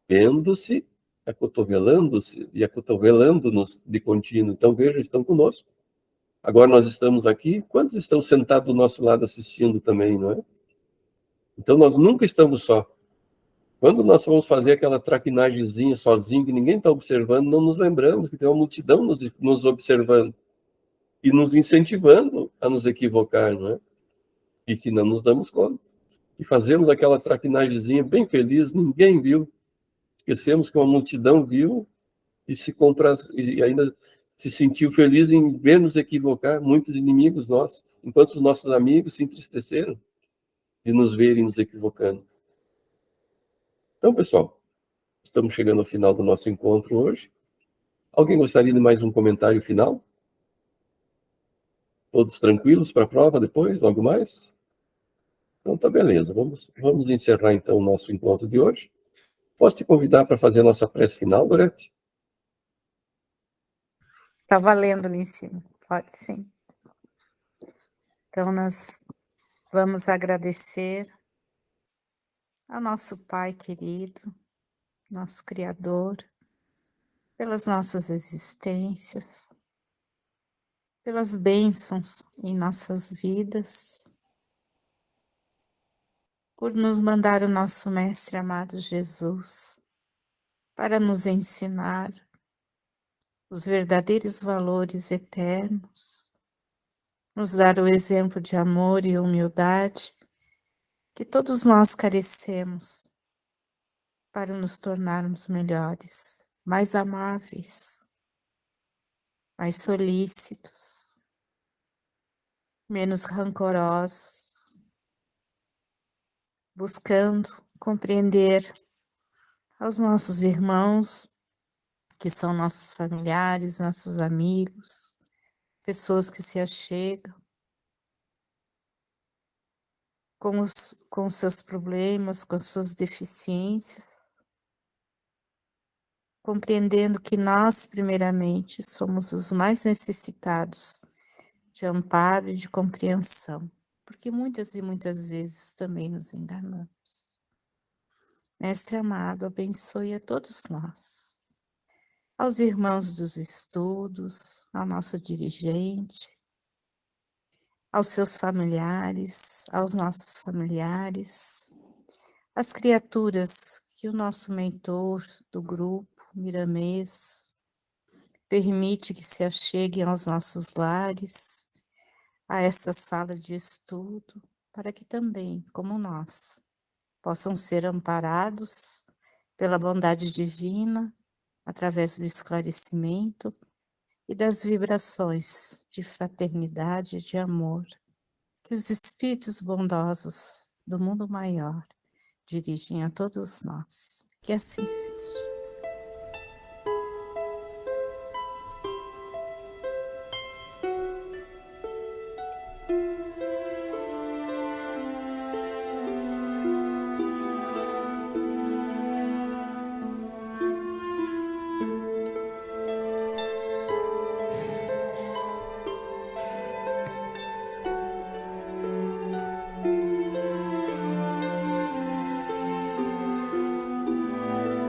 vendo-se, acotovelando-se e acotovelando-nos de contínuo. Então, veja, estão conosco. Agora nós estamos aqui, quantos estão sentados do nosso lado assistindo também, não é? Então, nós nunca estamos só. Quando nós vamos fazer aquela traquinagemzinha sozinho, que ninguém está observando, não nos lembramos que tem uma multidão nos observando e nos incentivando a nos equivocar, não é? E que não nos damos conta. E fazemos aquela traquinagemzinha bem feliz, ninguém viu. Esquecemos que uma multidão viu e ainda se sentiu feliz em ver nos equivocar, muitos inimigos nossos, enquanto os nossos amigos se entristeceram de nos verem nos equivocando. Então, pessoal, estamos chegando ao final do nosso encontro hoje. Alguém gostaria de mais um comentário final? Todos tranquilos para a prova depois, logo mais? Então tá beleza, vamos encerrar então o nosso encontro de hoje. Posso te convidar para fazer a nossa prece final, Gorete? Está valendo ali em cima, pode sim. Então, nós vamos agradecer ao nosso Pai querido, nosso Criador, pelas nossas existências, pelas bênçãos em nossas vidas, por nos mandar o nosso Mestre amado Jesus para nos ensinar os verdadeiros valores eternos, nos dar o exemplo de amor e humildade que todos nós carecemos para nos tornarmos melhores, mais amáveis, mais solícitos, menos rancorosos, buscando compreender aos nossos irmãos, que são nossos familiares, nossos amigos, pessoas que se achegam com os seus problemas, com as suas deficiências, compreendendo que nós, primeiramente, somos os mais necessitados de amparo e de compreensão, porque muitas e muitas vezes também nos enganamos. Mestre amado, abençoe a todos nós, aos irmãos dos estudos, ao nosso dirigente, aos seus familiares, aos nossos familiares, às criaturas que o nosso mentor do grupo, Miramês, permite que se acheguem aos nossos lares, a essa sala de estudo, para que também, como nós, possam ser amparados pela bondade divina, através do esclarecimento e das vibrações de fraternidade e de amor que os espíritos bondosos do mundo maior dirigem a todos nós. Que assim seja.